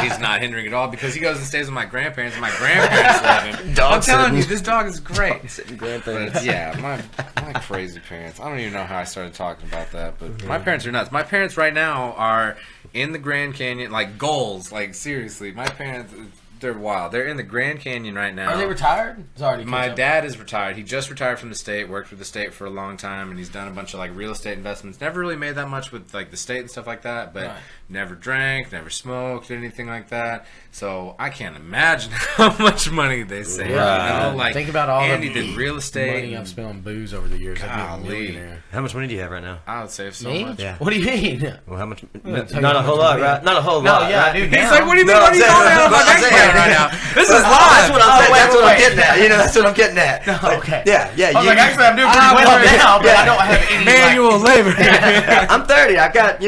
he's not hindering at all because he goes and stays with my grandparents, and my grandparents love him. Dog I'm telling sitting. you, this dog is great. Sitting But grandparents. yeah, my crazy parents. I don't even know how I started talking about that, but my parents are nuts. My parents right now are in the Grand Canyon, like goals, like seriously. My parents, they're wild. They're in the Grand Canyon right now. Are they retired? It's already My catch up. dad is retired. He just retired from the state, worked with the state for a long time, and he's done a bunch of like real estate investments. Never really made that much with like the state and stuff like that, but Right. never drank, never smoked, anything like that. So I can't imagine how much money they save. Right. You know, like Think about all Andy the did real estate. money I've spent on booze over the years. I'd be a Golly. millionaire. How much money do you have right now? I would save so Me? much. Yeah. What do you mean? Well, how much? gonna tell you Not how a whole much lot, money. right? Not a whole No, lot. yeah, right? dude. He's now. like, what do you mean? No, What are you I'm talking saying- about my I'm bank saying- account right now? This is That's live. what I'm saying. wait, That's what I'm wait. getting at. You know, that's what I'm getting at. Okay. Yeah, yeah. I was like, actually, I'm doing pretty I well love it. now, but Yeah. I don't have any Manual labor. I'm 30. I got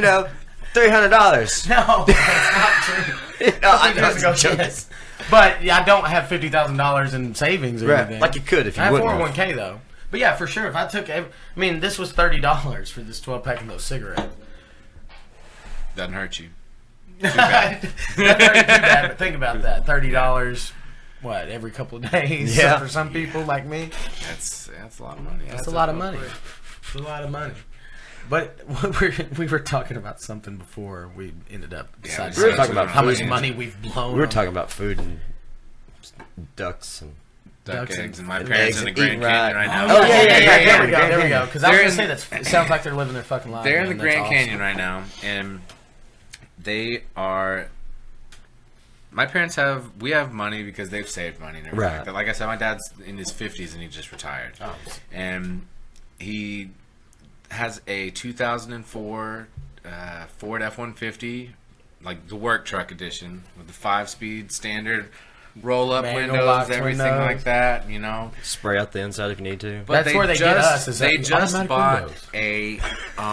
$300. No, that's not true. No, I Years ago, yes. But yeah, I don't have $50,000 in savings or Right, anything. like you could if you I have wouldn't. 401k though. But yeah, for sure. If I took, I mean, this was $30 for this 12 pack of those cigarettes. Doesn't hurt you. That's not too bad, but think about that. $30, what, every couple of days? Yeah. For some people like me, That's a lot of money. that's a lot of money. It's a lot of money. But we were talking about something before we ended up deciding we were talking about how much food. money we've blown. We were on- talking about food and ducks and Duck Ducks eggs, and- and my and parents eggs in the and Grand eating Canyon right. right now. Oh, yeah, there we yeah. go, there we go. Because I was They're gonna say in- that it sounds like they're living their fucking lives. They're in man. the That's Grand awesome. Canyon right now, and they are. My parents we have money because they've saved money and everything Right. like that. Like I said, my dad's in his 50s and he just retired. Oh. And he has a 2004 Ford F-150, like the work truck edition, with the 5-speed standard roll-up Manual windows, locks everything windows. like that, you know. spray out the inside if you need to. But That's where they get us, is they that just automatic bought windows.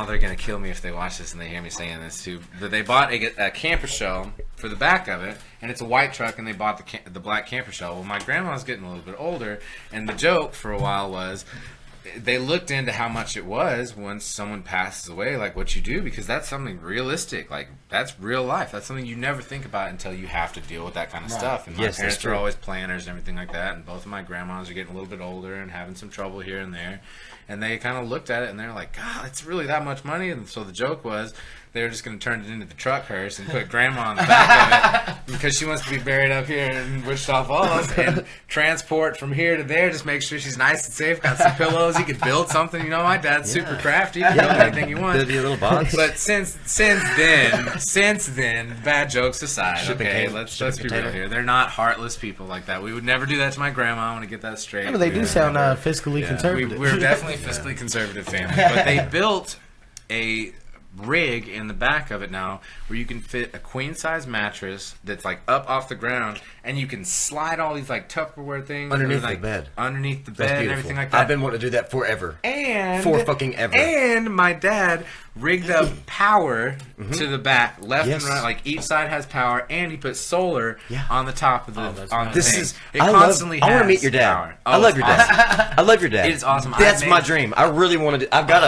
they're gonna kill me if they watch this and they hear me saying this too. But they bought a camper shell for the back of it, and it's a white truck, and they bought the black camper shell. Well, my grandma's getting a little bit older, and the joke for a while was they looked into how much it was once someone passes away, like what you do, because that's something realistic. Like, that's real life. That's something you never think about until you have to deal with that kind of Right. stuff. And my Yes, that's parents are true. always planners and everything like that, and both of my grandmas are getting a little bit older and having some trouble here and there. And they kind of looked at it and they're like, God, it's really that much money? And so the joke was they were just going to turn it into the truck hearse and put grandma on the back of it because she wants to be buried up here in Wichita Falls and transport from here to there. Just make sure she's nice and safe. Got some pillows. He could build something. You know, my dad's super crafty. He can build anything he wants. Build you a little box. But since then, bad jokes aside, Shipping okay, container- let's shipping be real container. here. They're not heartless people like that. We would never do that to my grandma. I want to get that straight. Yeah, but they We do would sound never- fiscally conservative. we're definitely a fiscally conservative family, but they built a rig in the back of it now where you can fit a queen size mattress that's like up off the ground, and you can slide all these like Tupperware things Underneath like, the bed. Underneath the That's bed and beautiful. everything like that. I've been wanting to do that forever. And For fucking ever. And my dad rigged up power to the back, left Yes. and right. Like each side has power, and he put solar Yeah. on the top of the. that's on nice. the This thing. is. It I constantly want to has meet your dad. power. I Oh, love it's your dad. awesome. I love your dad. It is awesome. That's I my made- dream. I really want to. I got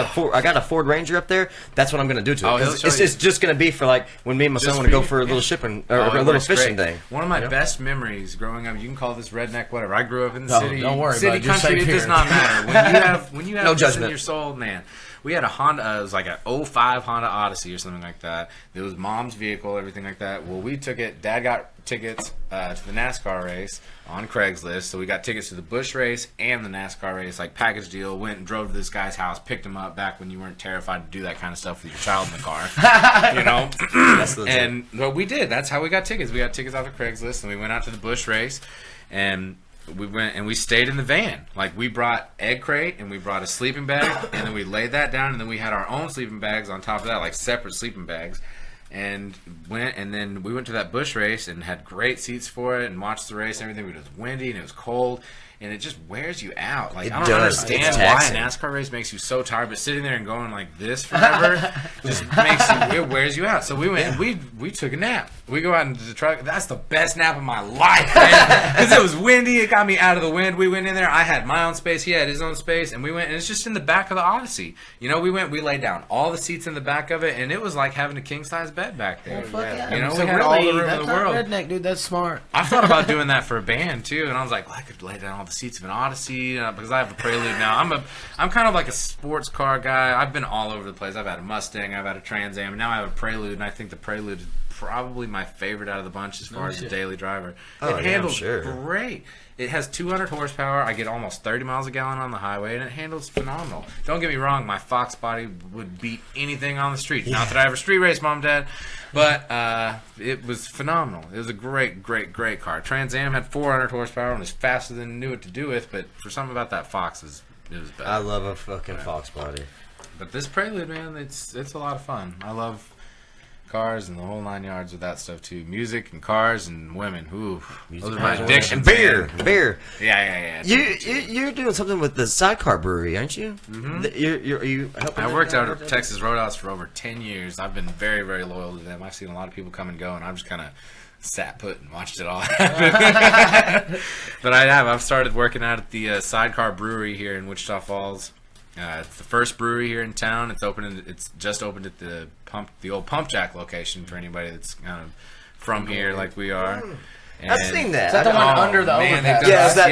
a Ford Ranger up there. That's what I'm going to do to it. Oh, he'll 'Cause show it's, you. it's just going to be for like when me and my son Just want to for go you, for a yeah. little shipping or Oh, a it little works fishing great. thing. One of my You know? best memories growing up. You can call this redneck, whatever. I grew up in the No, city. don't worry city, about it. Just country. say It does period. not matter. When you have No this in judgment. your soul, man. We had a Honda. It was like a 05 Honda Odyssey or something like that. It was mom's vehicle, everything like that. Well, we took it. Dad got tickets to the NASCAR race on Craigslist, so we got tickets to the Busch race and the NASCAR race, like package deal. Went and drove to this guy's house, picked him up back when you weren't terrified to do that kind of stuff with your child in the car, you know. That's legit. And well, we did. That's how we got tickets. We got tickets off of Craigslist, and we went out to the Busch race, and we went and we stayed in the van. Like we brought egg crate and we brought a sleeping bag, and then we laid that down, and then we had our own sleeping bags on top of that, like separate sleeping bags. And then we went to that Busch race and had great seats for it and watched the race and everything. But it was windy and it was cold. And it just wears you out. Like It I don't does. understand It's why a taxing. NASCAR race makes you so tired, but sitting there and going like this forever just makes you. It wears you out. So we went and we took a nap. We go out into the truck. That's the best nap of my life, because it was windy. It got me out of the wind. We went in there. I had my own space. He had his own space, and we went. And it's just in the back of the Odyssey. You know, we laid down all the seats in the back of it, and it was like having a king size bed back there. Fuck yeah. You know, So we had all the really, room in that's the not world. redneck, dude. That's smart. I thought about doing that for a band too, and I was like, well, I could lay down all the seats of an Odyssey because I have a Prelude now. I'm kind of like a sports car guy. I've been all over the place. I've had a Mustang, I've had a Trans Am, and now I have a Prelude, and I think the Prelude is probably my favorite out of the bunch as far as a daily driver. Oh, It yeah, handles sure. great. It has 200 horsepower. I get almost 30 miles a gallon on the highway, and it handles phenomenal. Don't get me wrong, my Fox body would beat anything on the street. Not that I ever street race, Mom, Dad, but it was phenomenal. It was a great, great, great car. Trans Am had 400 horsepower and was faster than it knew what to do with, but for something about that Fox, it was better. I love a fucking Fox body. But this Prelude, man, it's a lot of fun. I love cars and the whole 9 yards with that stuff too. Music and cars and women. Ooh, those are my addictions. Beer, man. beer. Yeah. You're doing something with the Sidecar Brewery, aren't you? Mm-hmm. Are you helping? I worked out at Texas Roadhouse for over 10 years. I've been very, very loyal to them. I've seen a lot of people come and go, and I've just kind of sat put and watched it all happen. But I've started working out at the Sidecar Brewery here in Wichita Falls. It's the first brewery here in town. It's just opened at the old Pump Jack location for anybody that's kind of from here, like we are. And I've seen that. Is that the one under the man, overpass? they've done, Yeah, it's that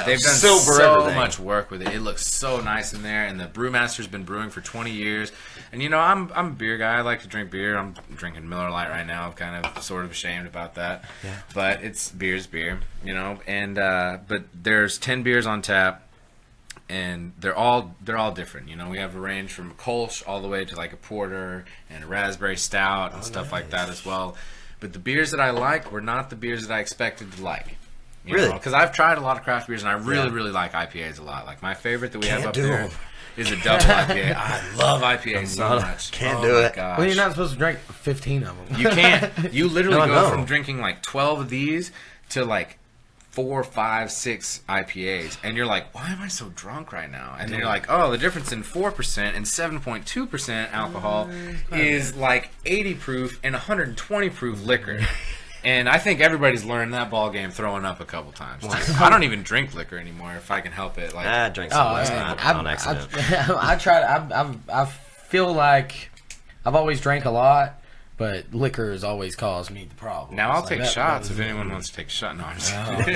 new- They've done silver so everything. much work with it. It looks so nice in there, and the brewmaster's been brewing for 20 years. And you know, I'm a beer guy. I like to drink beer. I'm drinking Miller Lite right now. I'm kind of sort of ashamed about that. Yeah. But beer's beer, you know. And but there's 10 beers on tap. And they're all different. You know, we have a range from a Kolsch all the way to like a porter and a raspberry stout and stuff like that as well. But the beers that I like were not the beers that I expected to like. Really? Because I've tried a lot of craft beers and I really like IPAs a lot. Like my favorite that we have Can't up do there them. is a double IPA. I love IPAs so much. Can't Oh do my it. gosh. Well, you're not supposed to drink 15 of them. You can't. You literally No, go no. from drinking like 12 of these to like 4, 5, 6 IPAs, and you're like, why am I so drunk right now? And then you're like, oh, the difference in 4% and 7.2% alcohol is like 80 proof and 120 proof liquor. And I think everybody's learned that ball game throwing up a couple times. I don't even drink liquor anymore if I can help it. Like, I drank some last night on accident. I tried. I feel like I've always drank a lot, but liquor has always caused me the problem. now I'll It's take like, shots if anyone wants to take a shot. No, I'm just kidding.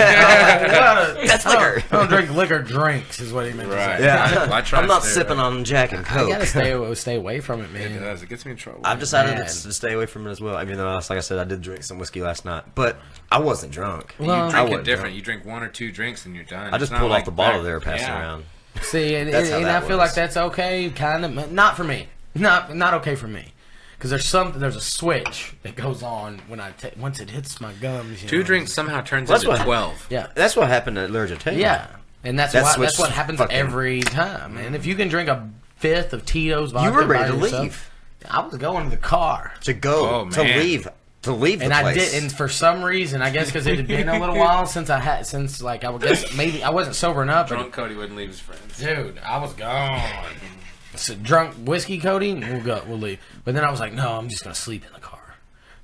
That's liquor. I don't drink liquor drinks, is what he meant to Right. say. Yeah, Well, I try I'm to not stay sipping away. on Jack and I Coke. gotta stay away from it, It man. does. It gets me in trouble. I've decided Man. to stay away from it as well. I mean, like I said, I did drink some whiskey last night, but I wasn't drunk. Well, You I drink it wasn't different. drunk. You drink 1 or 2 drinks and you're done. I just pulled off the bottle they were passing around. See, and That's how that I feel was. like that's okay, kind of. Not for me. Not okay for me. Because there's a switch that goes on when once it hits my gums. You 2 know. drinks somehow turns That's into what- 12. Yeah. That's what happened at Lurgitane. Yeah. And that's That what switch happens fucking- every time. And if you can drink a fifth of Tito's vodka You were ready by to yourself- leave. I was going to the car. To go, Oh, to man. leave the And I place. did, and for some reason, I guess because it had been a little while since I guess maybe I wasn't sobering up. Drunk Cody wouldn't leave his friends. Dude, I was gone. drunk whiskey, Cody, we'll leave. But then I was like, no, I'm just gonna sleep in the car.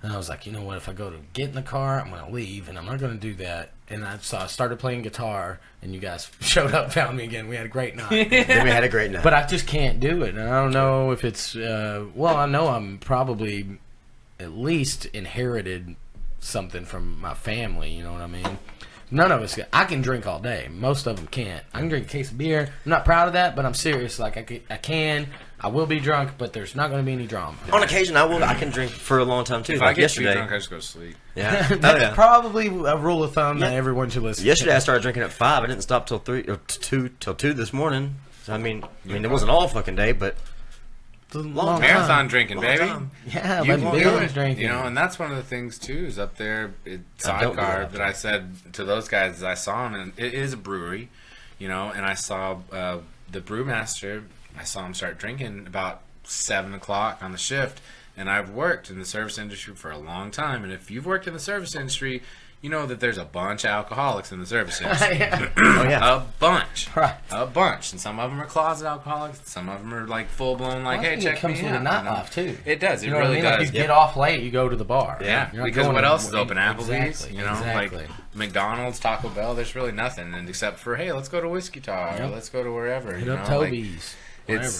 And I was like, you know what? If I go to get in the car, I'm gonna leave, and I'm not gonna do that. And I started playing guitar, and you guys showed up, found me again. We had a great night. Then we had a great night. But I just can't do it, and I don't know if it's. Well, I know I'm probably at least inherited something from my family. You know what I mean? None of us. I can drink all day. Most of them can't. I can drink a case of beer. I'm not proud of that, but I'm serious. Like I can. I will be drunk, but there's not going to be any drama. On occasion, I can drink for a long time too. If like I get yesterday. too drunk, I just go to sleep. Yeah. That's probably a rule of thumb that everyone should listen. Yesterday I started drinking at 5. I didn't stop till 2 this morning. So, I mean, it wasn't all fucking day, but long Marathon time. drinking, Long baby. time. Yeah, You like can beer do is it, drinking. you know, and that's one of the things too. Is up there I don't do sidecar that. that I said to those guys as I saw him, and it is a brewery, you know, and I saw the brewmaster. I saw him start drinking about 7 o'clock on the shift, and I've worked in the service industry for a long time, and if you've worked in the service industry, you know that there's a bunch of alcoholics in the service industry. Oh yeah. A bunch. Right. A bunch. And some of them are closet alcoholics. Some of them are like full blown, like, I hey, think check it comes me with out. a night you know? off too. It does. It You know what I really mean? Like does. you get off late, you go to the bar. Yeah, You're not because going what to- else is open? Applebee's, Exactly, you know, exactly. like McDonald's, Taco Bell. There's really nothing, and except for hey, let's go to Whiskey Tar, or Yep. let's go to wherever. Hit you up know, like, Toby's. Whatever.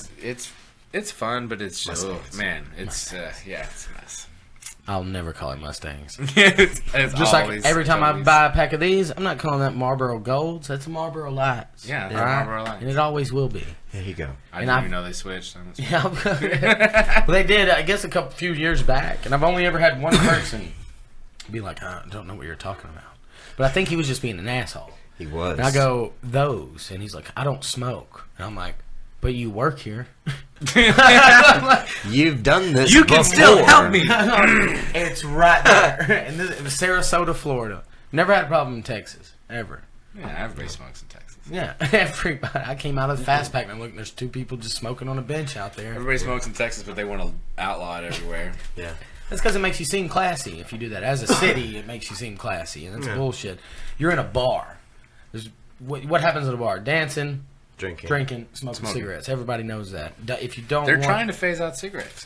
it's fun, but it's just Mustangs. man, it's it's a mess. I'll never call it Mustangs. it's Just like always every time I Toby's. buy a pack of these, I'm not calling that Marlboro Golds. That's a Marlboro Lights. Yeah, they're right? Marlboro Lights. And it always will be. There you go. I and didn't I've- even know they switched. Yeah, well, they did. I guess a few years back, and I've only ever had one person be like, "I don't know what you're talking about," but I think he was just being an asshole. He was. And I go, "Those," and he's like, "I don't smoke," and I'm like, "But you work here." You've done this. You can still before. help me. It's right there. And it was Sarasota, Florida. Never had a problem in Texas. Ever. Yeah, everybody smokes in Texas. Yeah, everybody. I came out of the fast pack and I'm looking, there's two people just smoking on a bench out there. Everybody smokes in Texas, but they want to outlaw it everywhere. Yeah. That's because it makes you seem classy if you do that. As a city, it makes you seem classy, and that's Yeah. bullshit. You're in a bar. There's what happens at a bar? Dancing, drinking, smoking cigarettes. Everybody knows that. If you don't, They're trying to phase out cigarettes.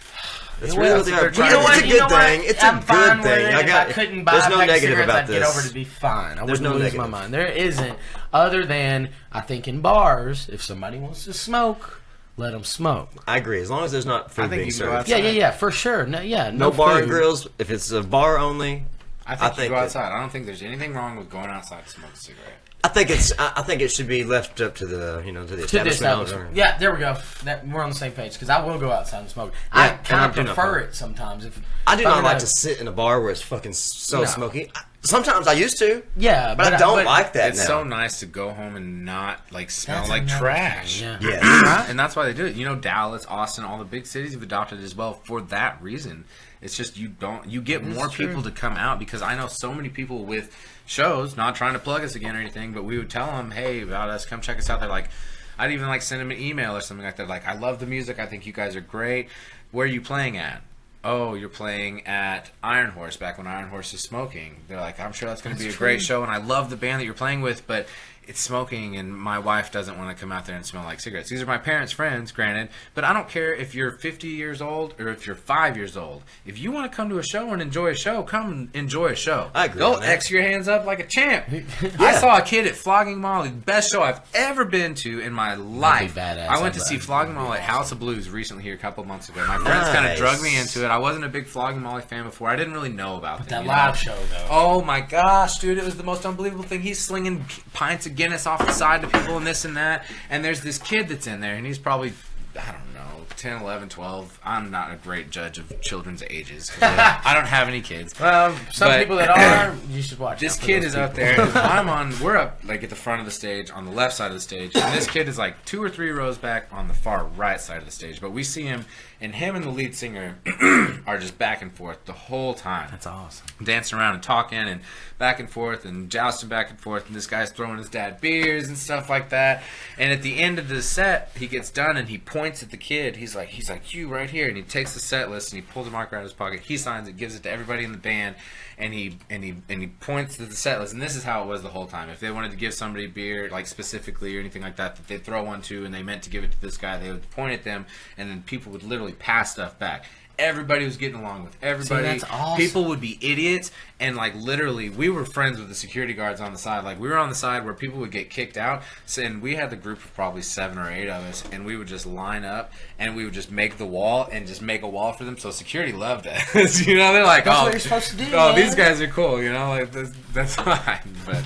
It's Well, really they're good. trying It's to- a good thing. It's a I'm fine good with thing. it. I got. If I couldn't buy There's a no pack of negative cigarettes, about I'd this. get over to be fine. I There's wouldn't no lose negative. my mind. There isn't, other than I think in bars, if somebody wants to smoke, let them smoke. I agree. As long as there's not food I think being you can go served. outside. Yeah, for sure. No, No bar food. and grills. If it's a bar only, I think you go outside. I don't think there's anything wrong with going outside to smoke a cigarette. I think it should be left up to the to the To the establishment. establishment. Yeah, there we go. We're on the same page because I will go outside and smoke. Yeah, I and kind I of do not prefer smoke. it sometimes. I do if I'm not like gonna- to sit in a bar where it's fucking so No. smoky. Sometimes I used to, Yeah, but I don't like that It's now. so nice to go home and not like smell That's like another trash. thing, Yes. Right? And that's why they do it. You know, Dallas, Austin, all the big cities have adopted it as well for that reason. It's just you get more true. people to come out because I know so many people with shows, not trying to plug us again or anything, but we would tell them, hey, about us, come check us out. They're like, I'd even like send them an email or something like that. Like, I love the music. I think you guys are great. Where are you playing at? Oh, you're playing at Iron Horse back when Iron Horse is smoking. They're like, I'm sure that's going to be a great show, and I love the band that you're playing with, but it's smoking, and my wife doesn't want to come out there and smell like cigarettes. These are my parents' friends, granted, but I don't care if you're 50 years old or if you're 5 years old. If you want to come to a show and enjoy a show, come and enjoy a show. I agree Go with that. X your hands up like a champ. I saw a kid at Flogging Molly, best show I've ever been to in my life. badass, I went to I see bet. Flogging That'd be Molly at awesome. House of Blues recently here a couple months ago. My friends kind of Nice. drugged me into it. I wasn't a big Flogging Molly fan before. I didn't really know about them. That you know? live show, though. Oh my gosh, dude, it was the most unbelievable thing. He's slinging pints of Guinness off the side to people and this and that. And there's this kid that's in there, and he's probably, I don't know, 10, 11, 12. I'm not a great judge of children's ages. 'Cause I don't have any kids. Some But- people that are, you should watch. This out for kid those is up people. there. We're up like at the front of the stage on the left side of the stage, and this kid is like 2 or 3 rows back on the far right side of the stage. But we see him, and him and the lead singer are just back and forth the whole time. That's awesome. Dancing around and talking and back and forth and jousting back and forth, and this guy's throwing his dad beers and stuff like that. And at the end of the set, he gets done and he points at the kid. He's he's like, you right here, and he takes the set list and he pulls a marker out of his pocket. He signs it, gives it to everybody in the band, and he points to the set list. And this is how it was the whole time. If they wanted to give somebody beer, like specifically or anything like that, that they'd throw one to, and they meant to give it to this guy, they would point at them, and then people would literally pass stuff back. Everybody was getting along with everybody. See, that's awesome. People would be idiots, and like literally, we were friends with the security guards on the side. Like we were on the side where people would get kicked out, and we had the group of probably 7 or 8 of us, and we would just line up, and we would just make the wall and just make a wall for them. So security loved us. You know, they're like, That's oh, what you're supposed to do, oh, man. these guys are cool. You know, like that's fine, but.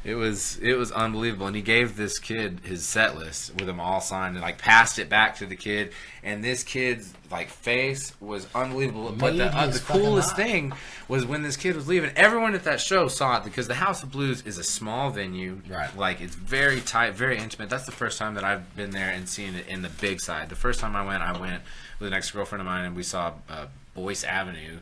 It was unbelievable, and he gave this kid his set list with them all signed, and like passed it back to the kid, and this kid's like face was unbelievable. But the coolest thing was when this kid was leaving, everyone at that show saw it because the House of Blues is a small venue, right? Like it's very tight, very intimate. That's the first time that I've been there and seen it in the big side. The first time I went with an ex-girlfriend of mine, and we saw Boyce Avenue.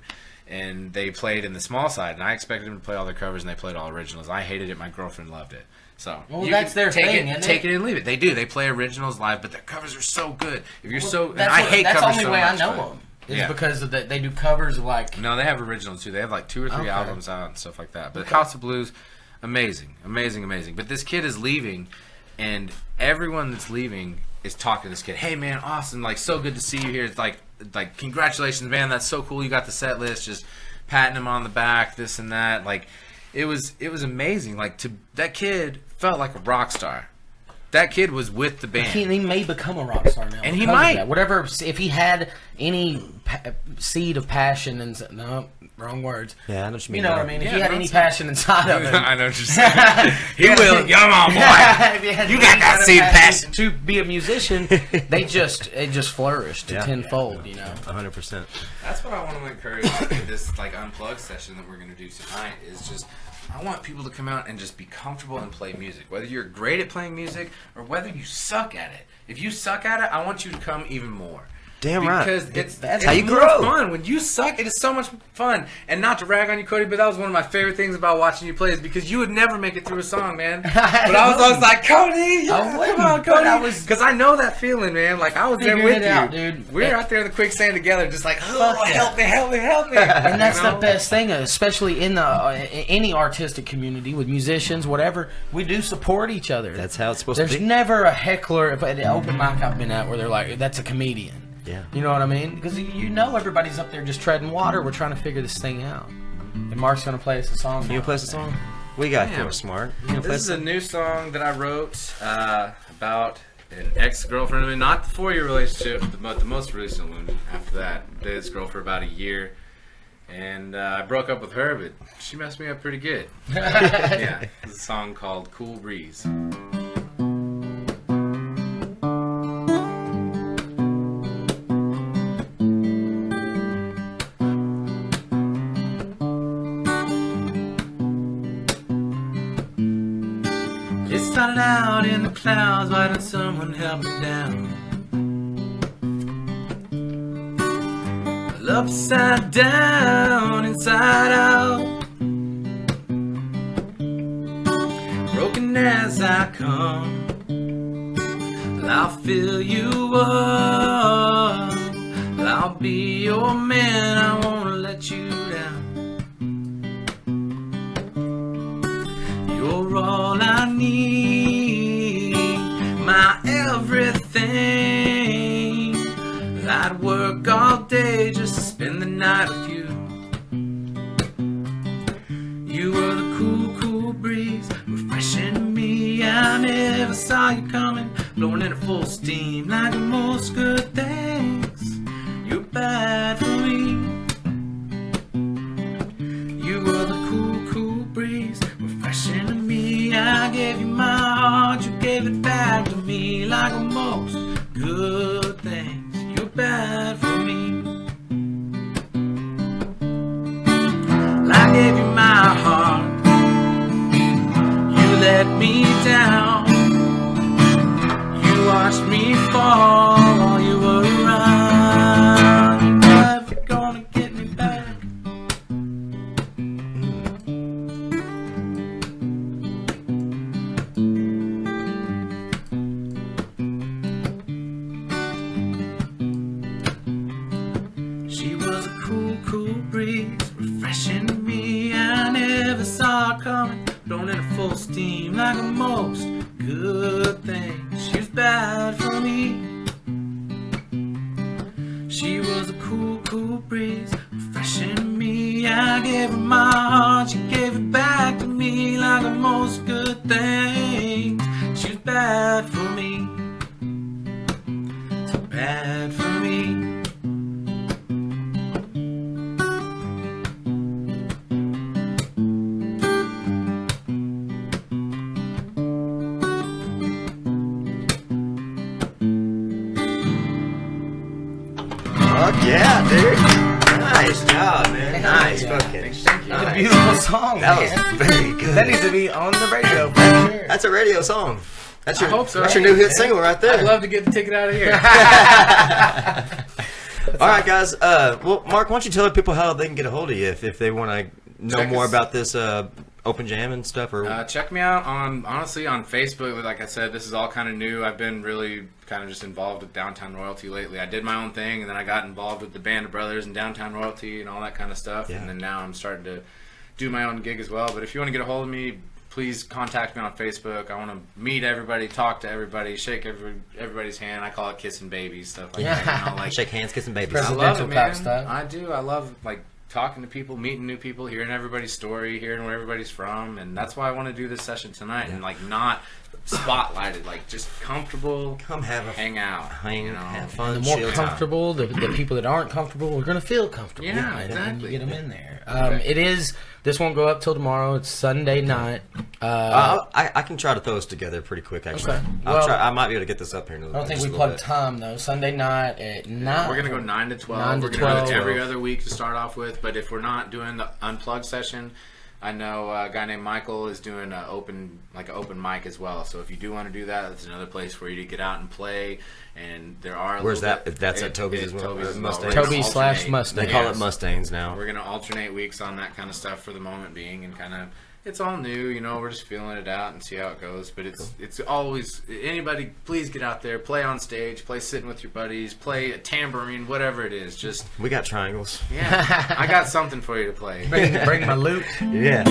And they played in the small side, and I expected them to play all their covers, and they played all originals. I hated it. My girlfriend loved it. So well, that's their thing, isn't it? Take it and leave it. They do. They play originals live, but their covers are so good. If you're I hate covers so much. That's the only way I know them. Is because of they do covers of like. No, they have originals too. They have like 2 or 3 albums out and stuff like that. But House of Blues, amazing. But this kid is leaving, and everyone that's leaving is talking to this kid. Hey man, Austin, like so good to see you here. It's like congratulations, man. That's so cool. You got the set list. Just patting him on the back, this and that. Like it was amazing. Like that kid felt like a rock star. That kid was with the band. He may become a rock star now. And he might. Whatever, if he had any seed of passion and no, wrong words. Yeah, I know what you mean. You know what I mean? If Yeah, he had any passion inside of him. I know what you're saying. He will. Come on, boy. You got that seed of passion. To be a musician, it just flourished tenfold, you know. 100%. That's what I want to encourage with this like unplugged session that we're going to do tonight is just I want people to come out and just be comfortable and play music. Whether you're great at playing music or whether you suck at it. If you suck at it, I want you to come even more. Damn right. Because it's how you more grow. fun. When you suck, it is so much fun. And not to rag on you, Cody, but that was one of my favorite things about watching you play is because you would never make it through a song, man. But I was always like, Cody, come on, Cody. Because I know that feeling, man. Like, I was there with you. Out, dude. We were out there in the quicksand together just like, oh, help me. And that's the best thing, especially in any artistic community with musicians, whatever. We do support each other. That's how it's supposed to be. There's never a heckler at an open mic I've been at where they're like, that's a comedian. Yeah. You know what I mean? Because you know everybody's up there just treading water. We're trying to figure this thing out. And Mark's going to play us a song. Can you play us a song? We got for Smart. This is a new song that I wrote about an ex-girlfriend of mine. Not the 4-year relationship, but the most recent one after that. Dated this girl for about a year. And I broke up with her, but she messed me up pretty good. Yeah. It's a song called Cool Breeze. Started out in the clouds, why didn't someone help me down? Well, upside down, inside out, broken as I come. Well, I'll fill you up, well, I'll be your man, I won't let you down. You're all I need, my everything. I'd work all day just to spend the night with you. You were the cool breeze, refreshing me. I never saw you coming, blowing in at full steam like most good things. You're bad for me. You were the cool breeze, refreshing to me. I gave you my heart, you gave it back to me like most good things. You're bad for me. I gave you my heart, you let me down. You watched me fall while you were around. You're never gonna get me back. full steam like a most good thing. She was bad for me. She was a cool, cool breeze, refreshing to me. I gave her my heart, she gave it back to me like a most good thing. She was bad for me, so bad for me. Fuck yeah, dude. Nice job, man. Nice fucking. It's a Nice. beautiful song, That man. was very good. That needs to be on the radio for sure. That's a radio song. That's your, I hope so. that's your new hit single right there. I'd love to get the ticket out of here. All right, guys. Well, Mark, why don't you tell people how they can get a hold of you if they want to know Check more us- about this open jam and stuff? Or Check me out on Facebook. Like I said, this is all kind of new. I've been really kind of just involved with Downtown Royalty lately. I did my own thing, and then I got involved with the Band of Brothers and Downtown Royalty and all that kind of stuff. Yeah. And then now I'm starting to do my own gig as well. But if you want to get a hold of me, please contact me on Facebook. I want to meet everybody, talk to everybody, shake everybody's hand. I call it kissing babies, stuff like that. You know, like, shake hands, kissing babies. I love it, Presidential man. type stuff. I do. I love like talking to people, meeting new people, hearing everybody's story, hearing where everybody's from, and that's why I want to do this session tonight and like not spotlighted, like just comfortable. Come have a hang out, hang, you know. have fun. The more chill time. comfortable, the people that aren't comfortable are going to feel comfortable. Yeah, And exactly. you get them in there. Okay. It is. This won't go up till tomorrow. It's Sunday night. I can try to throw this together pretty quick, actually. Okay. I'll Well, try. I might be able to get this up here in a I little don't think just we a little plugged bit. time though. Sunday night at 9. We're gonna go 9 to 12. 9 to We're gonna do 12. it every other week to start off with. But if we're not doing the unplugged session, I know a guy named Michael is doing an open mic as well. So if you do want to do that, that's another place for you to get out and play. And there are. Where's that? That's at Toby's as well? Toby's as well. Mustangs. We're gonna Toby's / alternate. Mustang. They call it Yes. Mustangs now. We're gonna alternate weeks on that kind of stuff for the moment being, and kind of it's all new, you know. We're just feeling it out and see how it goes. But it's always anybody. Please get out there, play on stage, play sitting with your buddies, play a tambourine, whatever it is. Just We got triangles. yeah, I got something for you to play. Bring my loot. Yeah.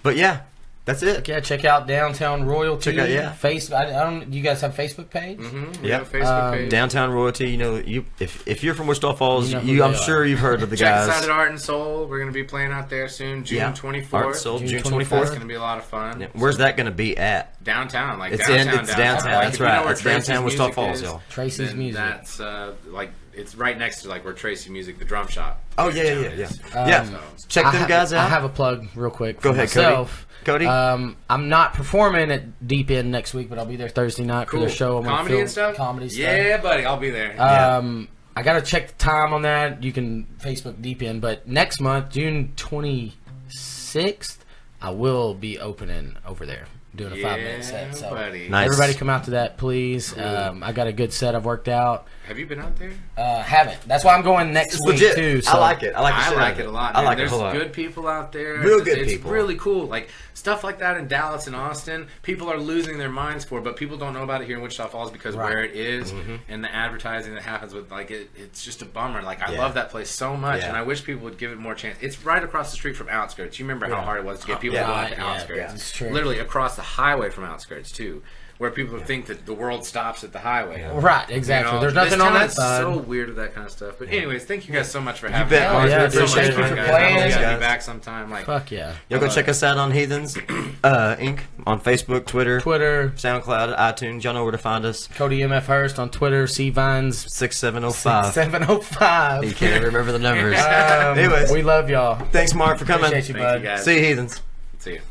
But yeah, that's it. Yeah, check out Downtown Royalty. Check out, yeah. I don't. You guys have a Facebook page? Mm-hmm. We Yep. have a Facebook page. Downtown Royalty. You know, if you're from Wichita Falls, You know who I'm they sure you've heard of the Check us out guys. at Art and Soul. We're gonna be playing out there soon, June Yeah. 24th. Art and Soul, June June 24th. It's gonna be a lot of fun. Yeah. Where's that going to be at? Downtown, like It's downtown. it's downtown. Like, That's if you know right. where It's Tracy's downtown Wichita Music Falls, is, y'all. Tracy's then Music. That's like it's right next to like where Tracy Music, the drum shop. Oh yeah, downtown yeah. is. Yeah. So, Check them guys out. I have a plug real quick. Go for ahead, myself. Cody. I'm not performing at Deep End next week, but I'll be there Thursday night cool. for the show. I'm gonna Comedy film and stuff. Comedy stuff. Yeah, buddy, I'll be there. I gotta check the time on that. You can Facebook Deep End, but next month, June 26th, I will be opening over there, doing a 5-minute set. So buddy. Nice. everybody come out to that, please. I got a good set I've worked out. Have you been out there? Haven't. That's why I'm going next It's week legit. too. I like it. I like the I shit out like of it a lot. I Man. like There's it a lot. good people out there. Real good it's people. really cool. Like stuff like that in Dallas and Austin, people are losing their minds for, but people don't know about it here in Wichita Falls because Right. where it is and the advertising that happens with like it's just a bummer. Like I Yeah. love that place so much, Yeah. and I wish people would give it more chance. It's right across the street from Outskirts. You remember how hard it was to get people yeah. to go out Right, to yeah, Outskirts? it's true. Literally across the highway from Outskirts too, where people think that the world stops at the highway. Right, exactly. You know, There's nothing this on town that is side. So weird with that kind of stuff. But anyways, thank you guys so much for having bet, me. Mark. Yeah, It's so appreciate much you fun, for guys. playing. I hope you Guys. gotta be back sometime. Like, Fuck yeah. Y'all go check us out on Heathens Inc. on Facebook, Twitter, Twitter, SoundCloud, iTunes. Y'all know where to find us. Cody MF Hurst on Twitter, C Vines 6705. 705. You can't remember the numbers. Um, Anyways, we love y'all. thanks, Mark, for coming. Appreciate you, thank bud. you guys. See you, Heathens. See you.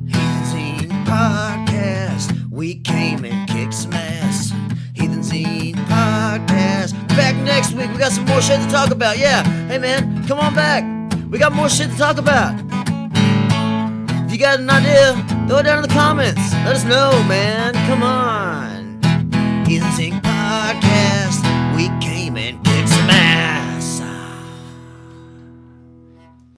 Heathens Podcast. We came and kicked some ass. Heathens Podcast. Back next week. We got some more shit to talk about. Yeah. Hey man, come on back. We got more shit to talk about. If you got an idea, throw it down in the comments. Let us know, man. Come on.